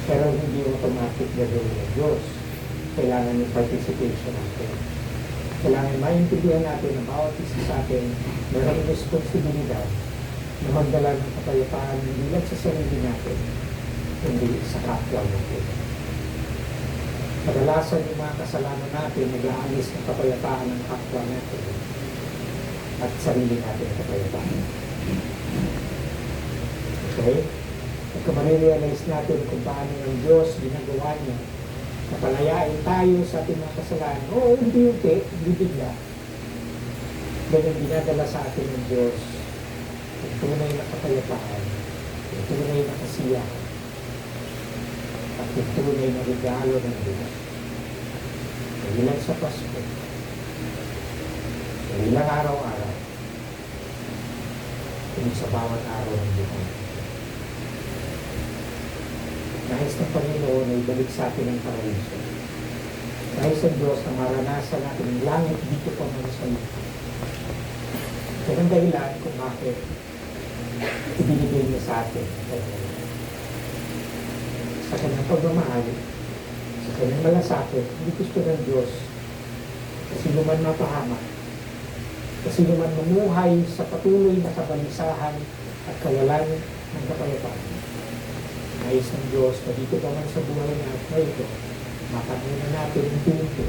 Pero hindi automatic gagawin ng Diyos. Kailangan yung participation natin. Kailangan maintindihan natin na bawat isa sa atin mayroong responsibilidad na magdala ng kapayapaan hindi lang sa sarili natin, kundi sa kapwa natin. Kadalasan yung mga kasalanan natin nag-aalis ng kapayapaan ng kapwa natin at sarili natin ng kapayapaan. Okay? At kung marirealize natin kung paano ng Diyos ginagawa niya, napalayain tayo sa ating mga kasalanan, oo, hindi bigla. Ganyan dinadala sa atin ng Diyos yung tunay na kapayapaan, yung tunay na kasiyahan, at yung tunay na regalo ng Diyos. Hindi lang sa Pasko, hindi lang araw-araw, kundi sa bawat araw ng buhay. Nais ng Panginoon na ibalik sa atin ang paraiso. Nais ng Diyos na maranasan natin ang langit dito pa man sa lupa. Yan ang dahilan kung bakit ibinigay niya sa atin. Sa kanyang pagmamahal, sa kanyang malasakit, hindi gusto ng Diyos kasi naman mapahamak, kasi naman mamuhay sa patuloy na kabalisahan at kawalan ng kapayapaan. Nais ng Diyos na dito pa man sa buhay natin na ito, mapatunan natin yung pinto.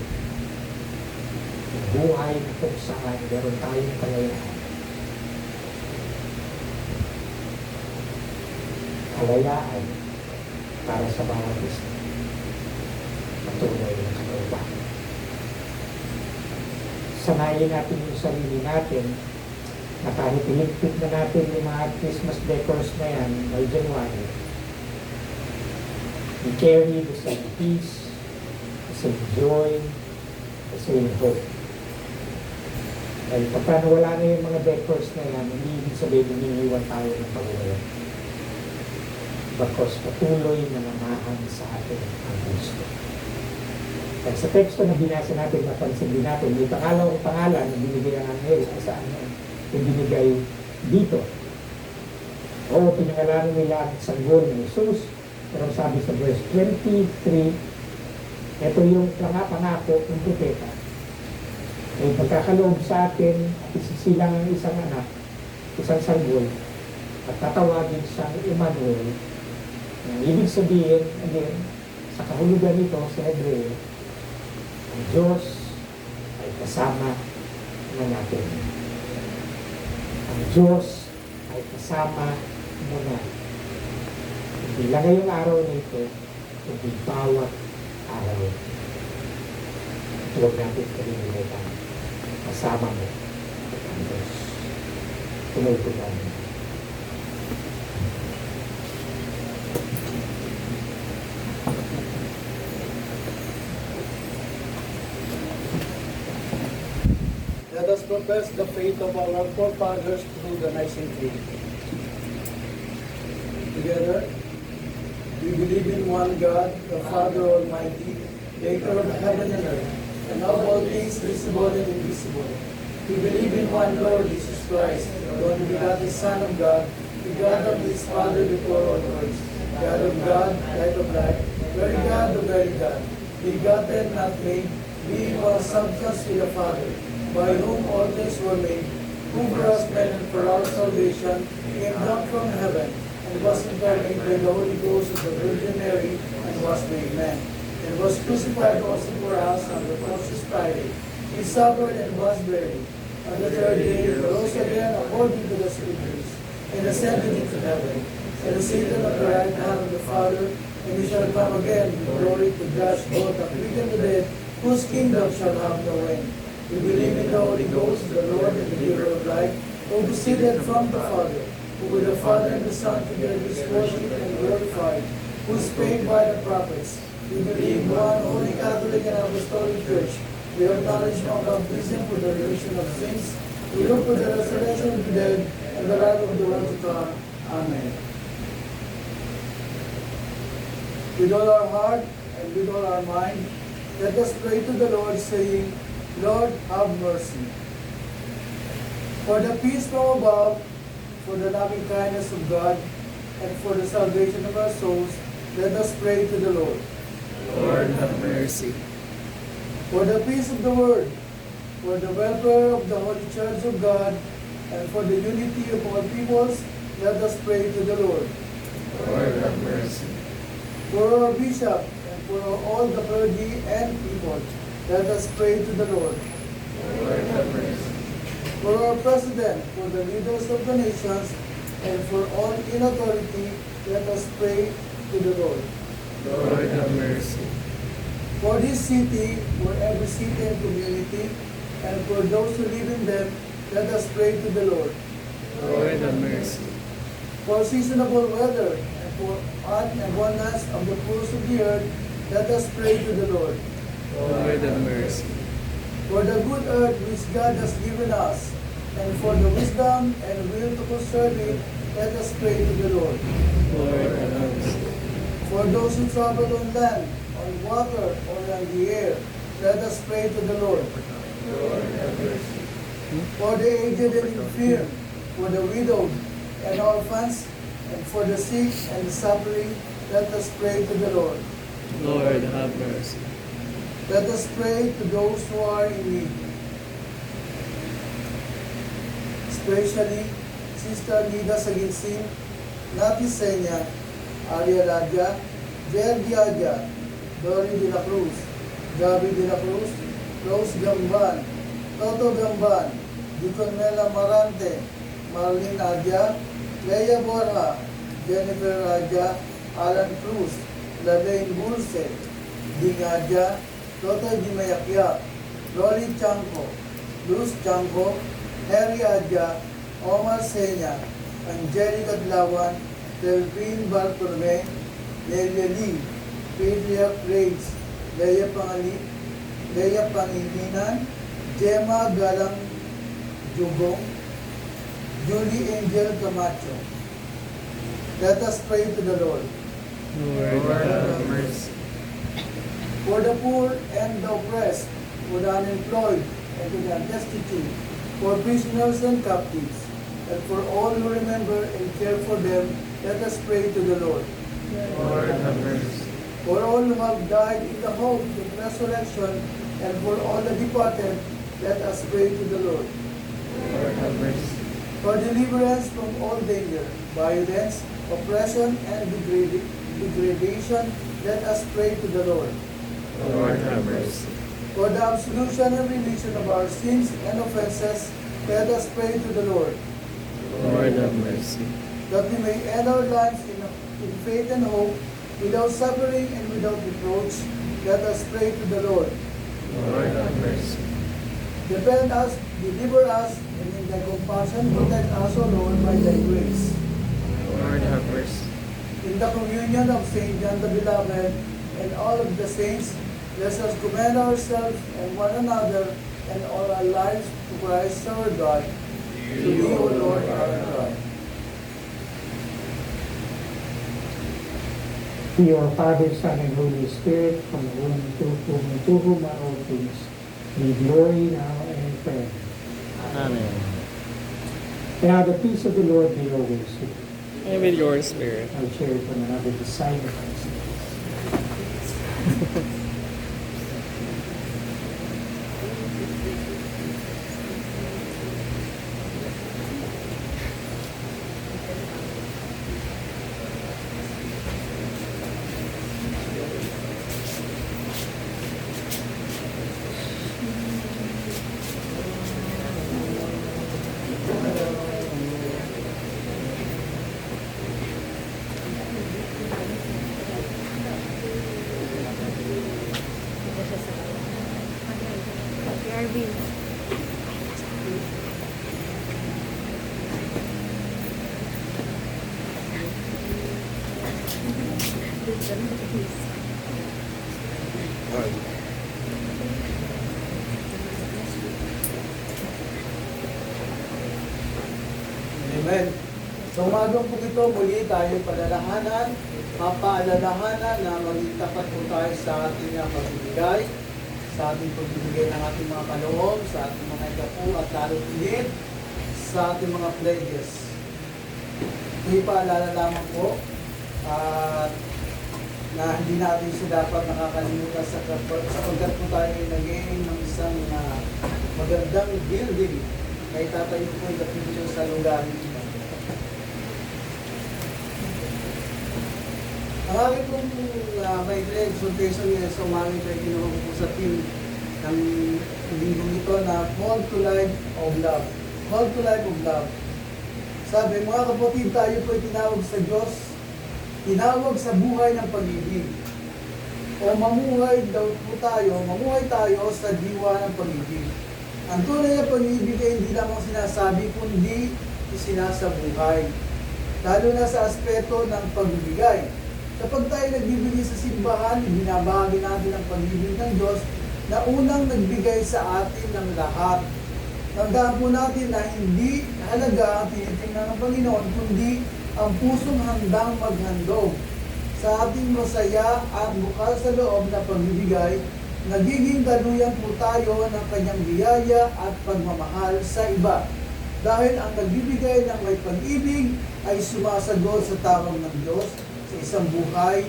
Yung buhay na kung saan meron tayong kalayaan. Kalayaan para sa bawat isa. Patuloy ng kapayapaan. Sanayin natin yung sarili natin na kahit iligpit na natin yung mga Christmas decors na yan by January, we carry the same peace, the same joy, the same hope. Dahil pagka nawala na yung mga decors na yan, hindi ibig sabihin naniniwan tayo ng pag-uwi. Bakos patuloy na namahan sa atin ang gusto. Kaya sa teksto na binasa natin, napansin din natin, may pangalan na binigay ang anghel ay saan yung binigay dito. O pinangalanan nila ang sanggol ni Jesus, pero sabi sa verse 23, ito yung pangako ng propeta. Ay pagkakaloob sa atin at isisilang ang isang anak, isang sanggol, at tatawagin siyang Emmanuel. Ang ibig sabihin, again, sa kahulugan nito sa Hebreo, ang Diyos ay kasama na natin. Ang Diyos ay kasama mo na. Hindi lang ngayong araw nito, kundi bawat araw. Huwag natin kalilimutan. Kasama mo ang Diyos. Tumutunan mo. Let us profess the faith of our forefathers through the Nicene Creed. Together, we believe in one God, the Father Almighty, maker of heaven and earth, and of all things visible and invisible. We believe in one Lord Jesus Christ, the only begotten Son of God, begotten of His Father before all worlds, God of God, light of light, very God of very God, begotten, not made, being one substance with the Father, by whom all things were made, who for us men and for our salvation came down from heaven, and was incarnate by the Holy Ghost of the Virgin Mary, and was made man, and was crucified also for us on the Pontius Pilate. He suffered and was buried. On the third day he rose again according to the Scriptures, and ascended into heaven, and is seated at the right hand of the Father, and he shall come again in glory to judge both the quick and the dead, whose kingdom shall have no end. We believe in the Holy Ghost, the Lord and the giver of life, who proceeded from the Father, who with the Father and the Son together is worshipped and glorified, who spake by the prophets. We believe one holy Catholic and Apostolic Church. We acknowledge no baptism for the remission of sins. We look for the resurrection of the dead and the life of the world to come. Amen. With all our heart and with all our mind, let us pray to the Lord, saying, Lord, have mercy. For the peace from above, for the loving kindness of God, and for the salvation of our souls, let us pray to the Lord. Lord, have mercy. For the peace of the world, for the welfare of the Holy Church of God, and for the unity of all peoples, let us pray to the Lord. Lord, have mercy. For our bishop, and for all the clergy and people, let us pray to the Lord. Lord, have mercy. For our president, for the leaders of the nations, and for all in authority, let us pray to the Lord. Lord, have mercy. For this city, for every city and community, and for those who live in them, let us pray to the Lord. Lord, have mercy. For seasonable weather, and for abundance of the fruits of the earth, let us pray to the Lord. Lord, have mercy. For the good earth which God has given us, and for the wisdom and will to conserve it, let us pray to the Lord. Lord, have mercy. For those who travel on land, on water, or on the air, let us pray to the Lord. Lord, have mercy. For the aged and infirm, for the widowed and orphans, and for the sick and the suffering, let us pray to the Lord. Lord, have mercy. Let us pray to those who are in need. Especially Sister Lida Saginsin, Nati Senya, Aria Radja, Jer Diaja, Dory de la Cruz, Gabi de la Cruz, Rose Gamban, Toto Gamban, Diconmela Marante, Marlene Adja, Leia Borja, Jennifer Adja, Alan Cruz, Ladaine Bulse, Ding Adja, Toto Dimayakya, Loli Chanko, Luz Chanko, Harry Adja, Omar Senya, Angelica Dlawan, Delphine Bartolome, Nelia Lee, Pedria Graves, Leia Pangilinan, Gemma Galang Jugong, Julie Angel Camacho. Let us pray to the Lord. Lord, have mercy. For the poor and the oppressed, for the unemployed and the destitute, for prisoners and captives, and for all who remember and care for them, let us pray to the Lord. Lord, have mercy. For all who have died in the hope of resurrection, and for all the departed, let us pray to the Lord. Lord, have mercy. For deliverance from all danger, violence, oppression, and degradation, let us pray to the Lord. Lord, have mercy. For the absolution and remission of our sins and offenses, let us pray to the Lord. Lord, have mercy. That we may end our lives in faith and hope, without suffering and without reproach, let us pray to the Lord. Lord, have mercy. Defend us, deliver us, and in thy compassion protect us, O Lord, by thy grace. Lord, have mercy. In the communion of Saint John the Beloved and all of the saints, let us commend ourselves and one another and all our lives to Christ our God. To thee, O Lord, our God. To your Father, Son, and Holy Spirit, from the womb to whom are all things, be glory now and forever. Amen. And now the peace of the Lord be always with you. And with your spirit. I'll share with one another the sign of Christ. Amen. Sa umagang po ito, muli tayo padalahanan, mapaalalahanan na maging tapat po tayo sa ating pagbibigay, sa ating pagbibigay ng ating mga kaloob, sa ating mga ikapu at lalo tingin, sa ating mga pledges. Ito'y paalala lamang po at na hindi natin siya dapat nakakalimutan sapagkat po tayo nag-aim ng isang magandang building na itatayo po in the future sa lugar nito. Ang aking pong may exhortation ngayon sa umamin ay ginawa ko sa team ng linggong ito na Call to Life of Love. Call to Life of Love. Sabi, mga kapatid, tayo po ay tinawag sa Diyos, tinawag sa buhay ng pag-ibig. O mamuhay tayo sa diwa ng pag-ibig. Ang tunay na pag-ibig ay hindi lamang sinasabi, kundi isinasabuhay. Lalo na sa aspeto ng pagbibigay. Kapag tayo nagbibigay sa simbahan, binabahagi natin ang pag-ibig ng Diyos na unang nagbigay sa atin ng lahat. Tandaan po natin na hindi halaga ang tinitingnan ng Panginoon, kundi ang pusong handang maghandog. Sa ating masaya at bukal sa loob na pagbibigay, nagiging daluyan po tayo ng kanyang biyaya at pagmamahal sa iba. Dahil ang nagbibigay ng may pag-ibig ay sumasagot sa tawag ng Diyos sa isang buhay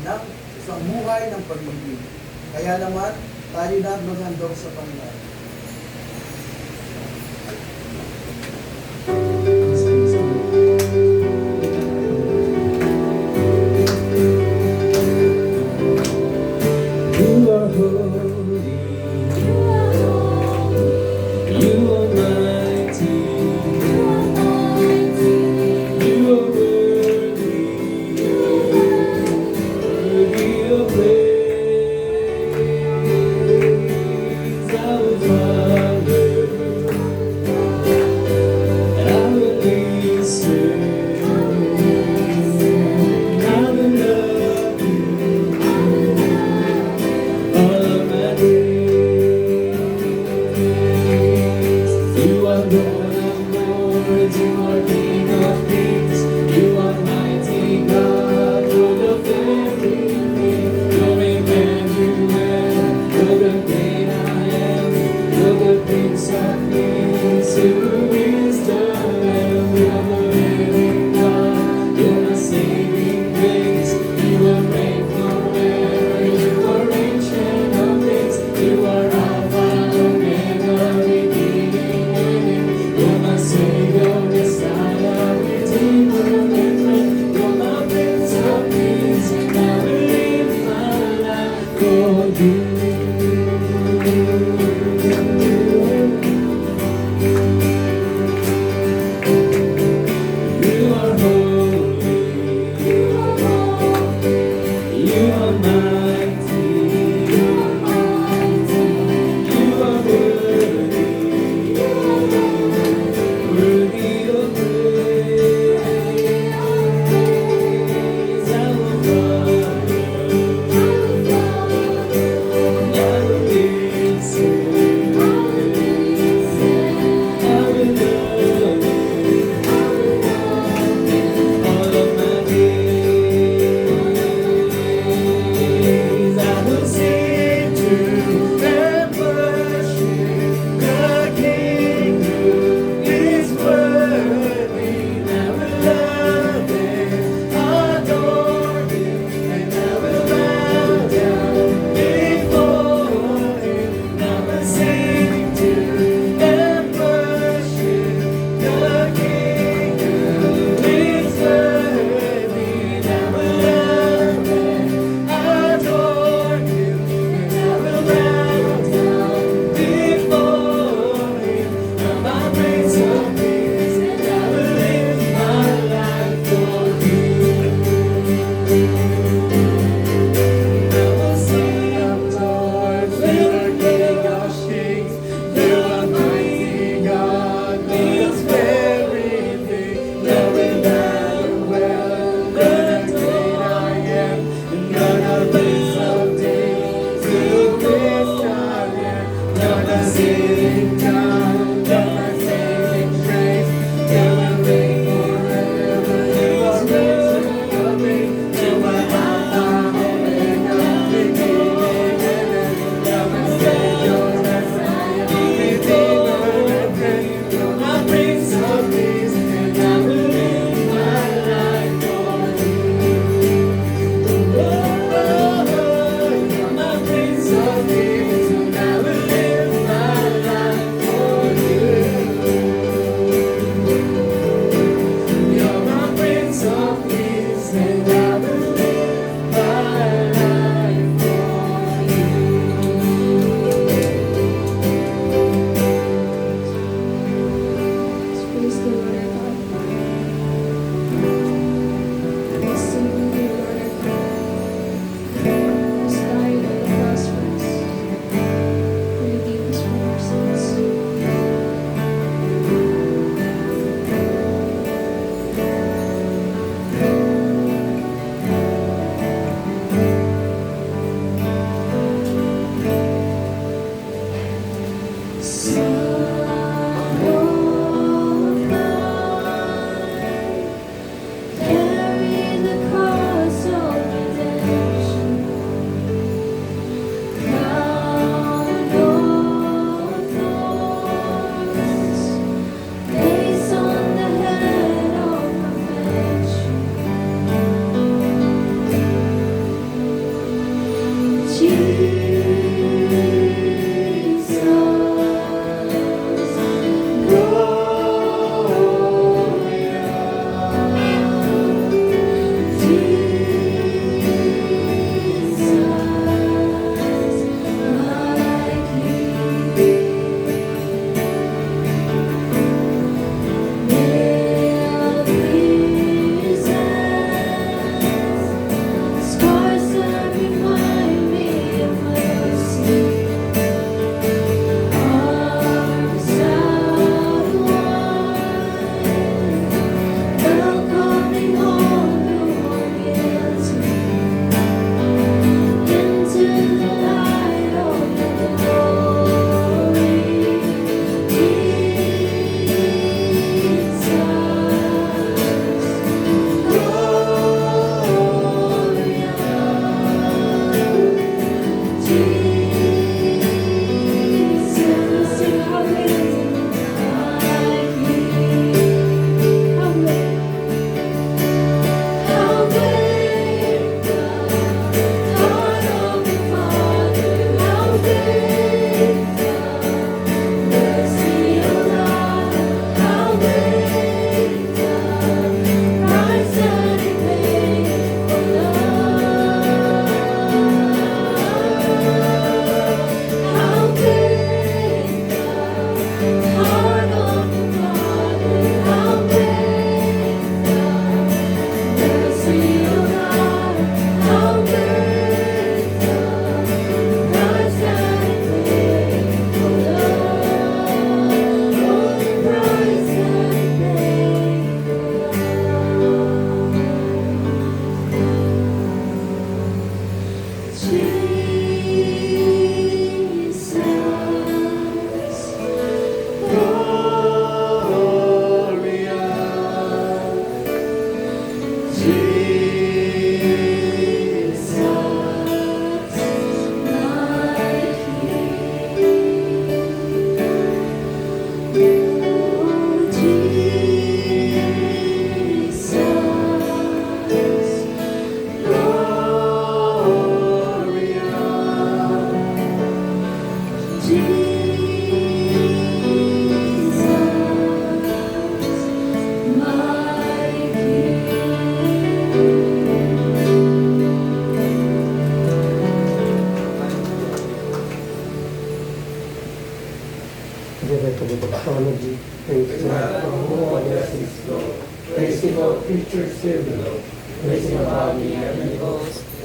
ng pag-ibig. Kaya naman, tayo na maghandog sa Panginoon. I was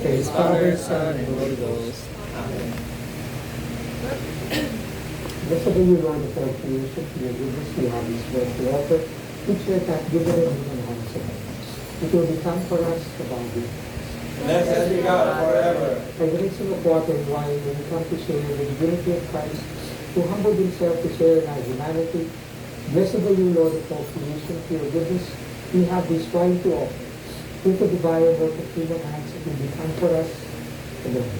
Praise Father, Son, and Holy Ghost. Amen. Blessed are you, Lord of all creation, for your goodness we have this bread to offer, which you have given in human hands of us. It will become for us the body. Blessed be God forever. By the mixing of water and wine, when we come to share the divinity of Christ, who humbled himself to share in our humanity, blessed are you, Lord of all creation, for your goodness we have this wine to offer. With the divine work of human hands, it will become for us the Lord.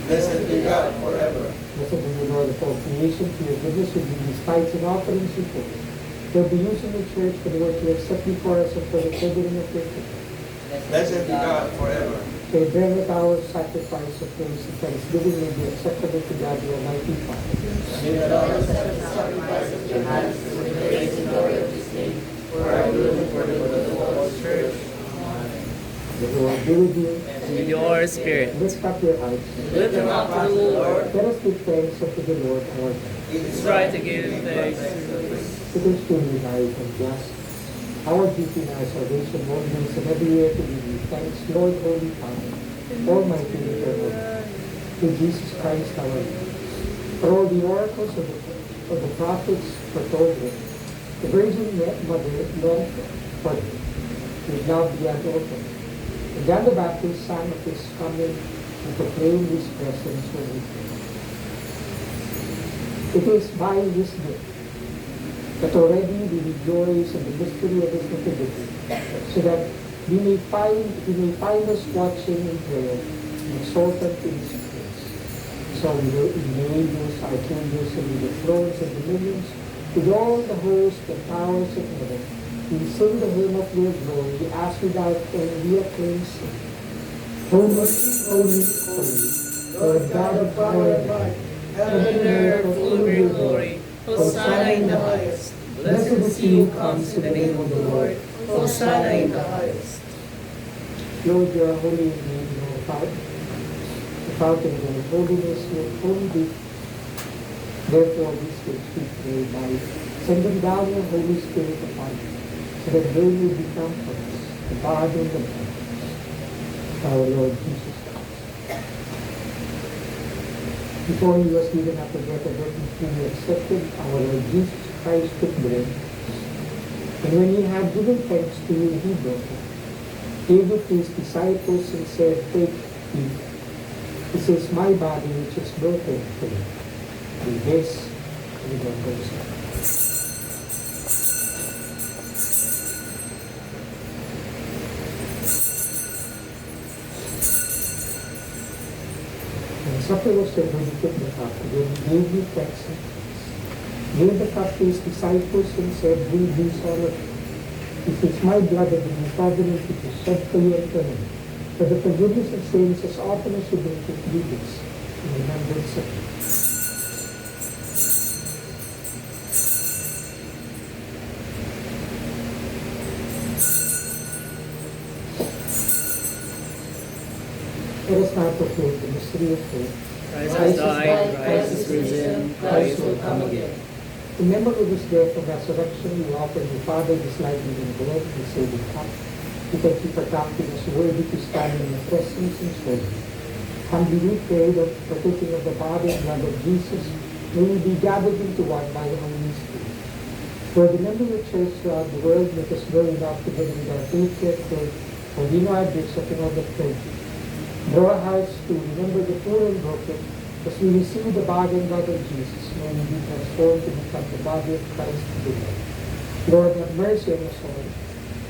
Blessed be God forever. Blessed are you, Lord of all creation, for your goodness will be these tithes and offerings before you. They'll be used in the church for the work you have set before us and for the furthering of your kingdom. Blessed be God forever. May bear with our sacrifice of praise and thanksgiving may be acceptable to God, the Almighty Father. May the Lord accept the sacrifice of your hands for the praise and glory of his name, for our good and for the good of the whole church. Amen. The Lord be with you. And with your spirit. Lift up your hearts. Lift them up to the Lord. Let us give thanks unto the Lord our God. It's right to give thanks. It is truly right and just, our duty and our salvation, always and every year to give you thanks, Lord, Holy Father, Almighty and eternal God, through Jesus Christ our Lord. For all the oracles of the prophets foretold him, the Virgin Mother longed for him, with love beyond open. And John the Baptist sang of his coming and proclaimed his presence when he came. It is by his gift that already we rejoice in the mystery of his nativity, so that we may find us watching in prayer and exultant in his praise. So we may use our kingdoms and with the thrones and dominions, with all the hosts and powers of heaven. We sing the hymn of your glory, we ask without end, we acclaim sing. Holy, holy, holy, Lord God of power and might, Heaven and earth full of your glory. Hosanna in the highest. Blessed is he who comes in the name of the Lord. Hosanna in the highest. Lord, you are holy indeed, no fountain. The fountain of holiness, your holy gift. Therefore, this gift we pray by sending down your Holy Spirit upon us, so that they will become for us the body and the blood of our Lord Jesus Christ. Before he was given up to death and buried, he accepted our Lord Jesus Christ took bread, and when he had given thanks to you, he broke it, gave it to his disciples, and said, "Take, eat. This is my body which is broken for you. Do this in remembrance of me." When supper was over, he took the cup, again he gave you thanks and praise. Gave the cup to his disciples and said, "Drink this, all of you. This is my blood of the new covenant which is shed for you and for me. For the forgiveness of sins, as often as you drink it, do this in remembrance of me." Let us now proclaim the mystery of faith. Christ has died, Christ is risen, Christ will come again. In memory of his death and resurrection, we offer you, Father, this life-giving bread and saving cup. We thank you for counting us worthy to stand in your presence and serve you. Humbly we pray that, partaking of the body and blood of Jesus, may we be gathered into one by the Holy Spirit. For remember your church throughout the world, make us grow enough together with our faith care for Paulino, our bishop, and all the clergy. Draw our hearts to remember the poor and broken, as we receive the body and blood of Jesus, may we be transformed to become the body of Christ together. Lord, have mercy on us all.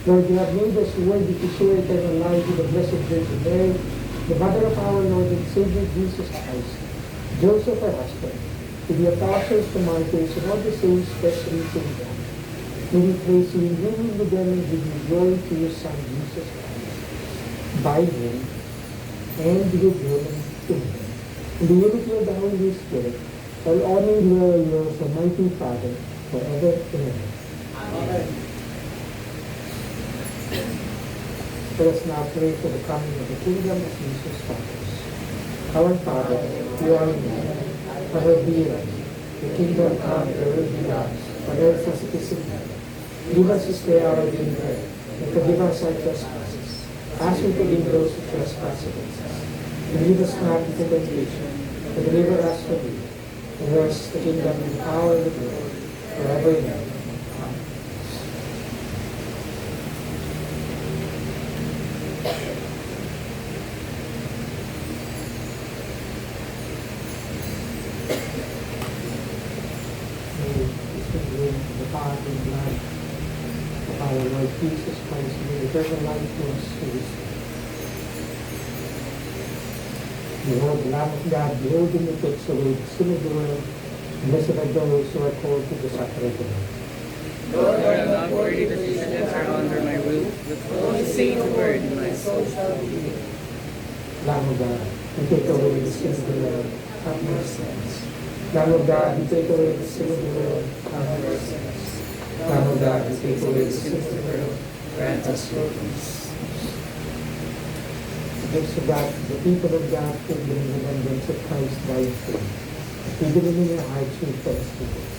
Lord, you have made us worthy to share eternal life with the Blessed Virgin Mary, the Mother of our Lord and Savior Jesus Christ, Joseph, her husband, to the apostles, the martyrs, and all the saints, especially Saint John. May we praise you in union with them and give you glory to your Son, Jesus Christ. By him, and with him, to him. In the unity of the Holy Spirit, all honor and glory are yours, Almighty Father, forever and ever. Amen. Let us now pray for the coming of the kingdom of Jesus Christ. Our Father, who art in heaven, hallowed be your name. Your kingdom come, your will be done, on earth as it is in heaven. Give us this day our daily bread, and forgive us our trespasses, Pass me forgive those who trespass against us. And lead us not into temptation, but deliver us from evil. For yours is the kingdom and the power and the glory, forever and ever. Amen. May this be the body and blood of our Lord Jesus Christ, and the eternal life to us who is. Behold, the Lamb of God, behold him who takes away the sin of the world. Blessed are those who are called to the sacrament. Lord, I am not worthy that you should enter under my roof, but only say the word, and my soul shall be healed. Lamb of God, you take away the sin of the world, have mercy on us. Lamb of God, you take away the sin of the world, have mercy on us. Lamb of God, you take away the sin of the world, grant us your peace. Thanks to God, the people of God, who bring the remembrance of Christ by faith. We believe in your hearts with thanksgiving.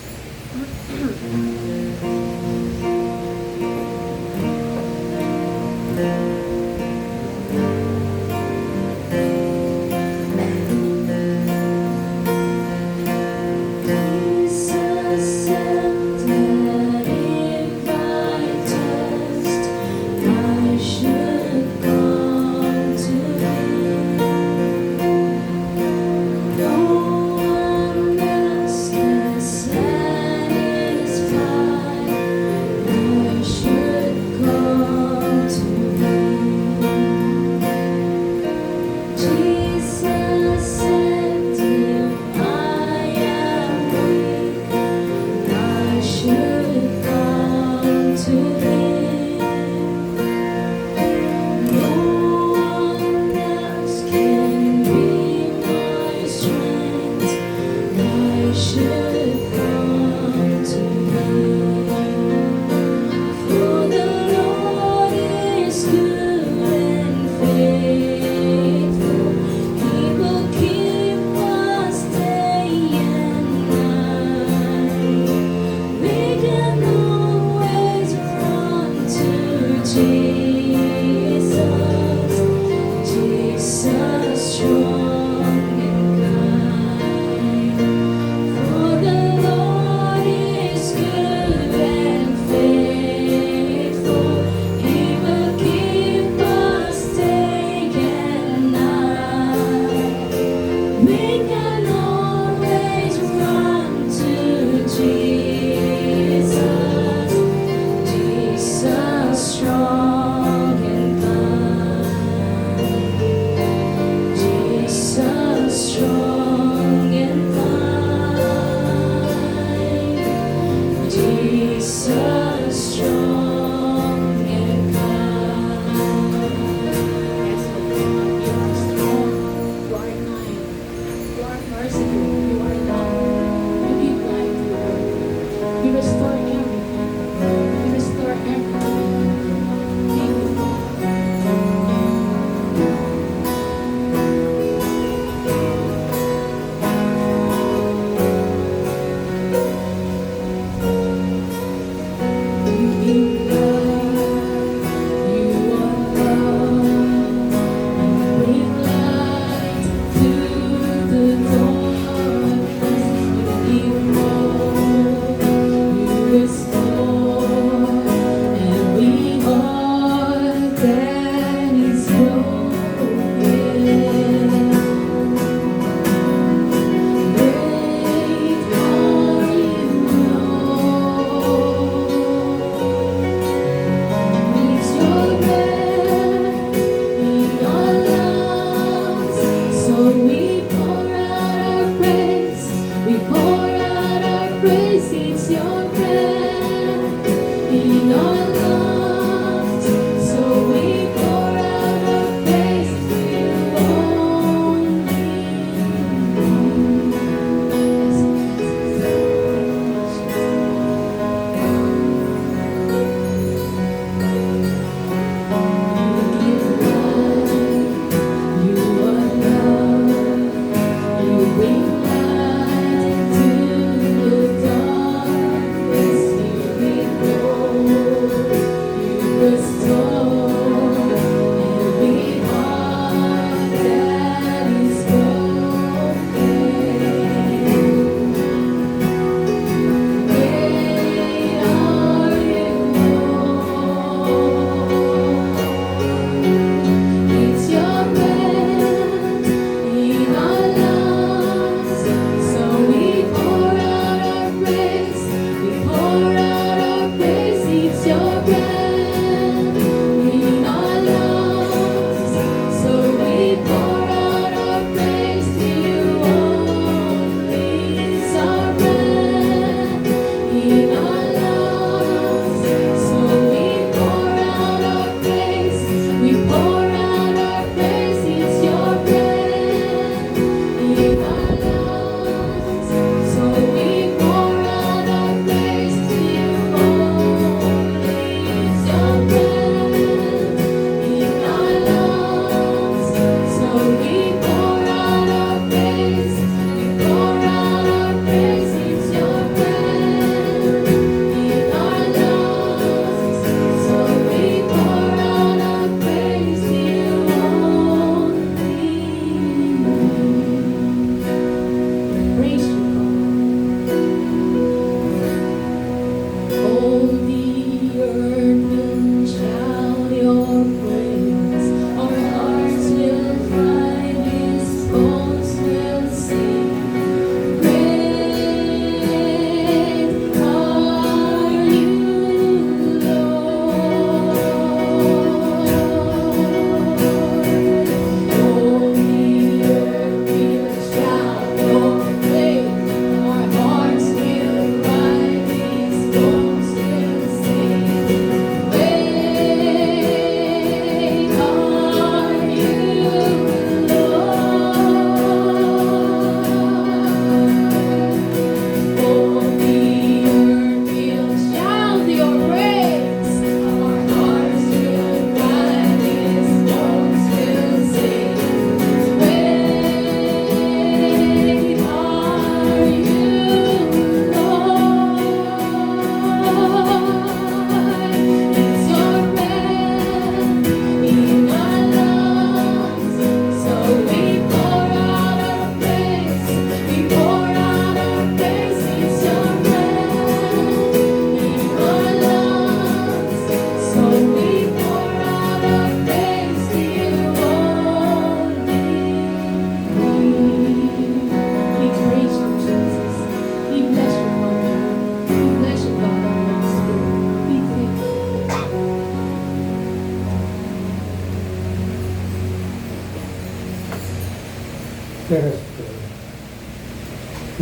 Let us pray.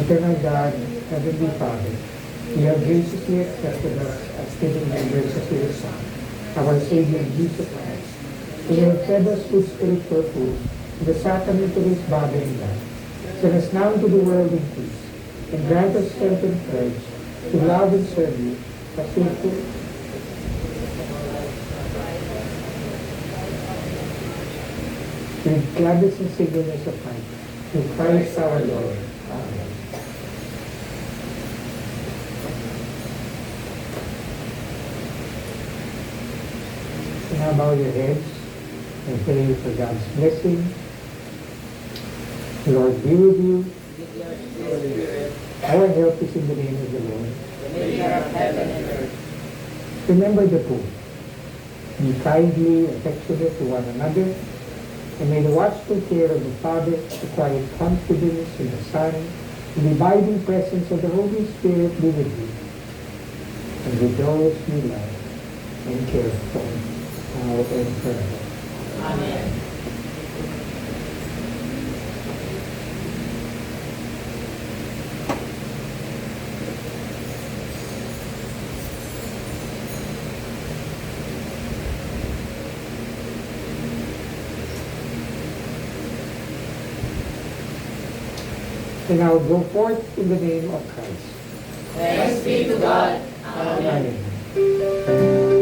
Eternal God, Heavenly Father, you have graciously accepted us as fitting members of your Son, our Savior Jesus Christ. And you have fed us with spiritual food, the sacrament of his body and blood. Send us now into the world in peace, and grant us strength and courage to love and serve you as faithful. With gladness and singleness of heart, through Christ our Lord. Amen. So now bow your heads and pray for God's blessing. The Lord be with you. Our help is in the name of the Lord. The maker of heaven and earth. Remember the poor. Be kindly affectionate to one another, and may the watchful care of the Father, the quiet confidence in the Son, and the abiding presence of the Holy Spirit be with you, and with those you love and care for, now and forever. Amen. And now go forth in the name of Christ. Thanks be to God. Amen. Amen.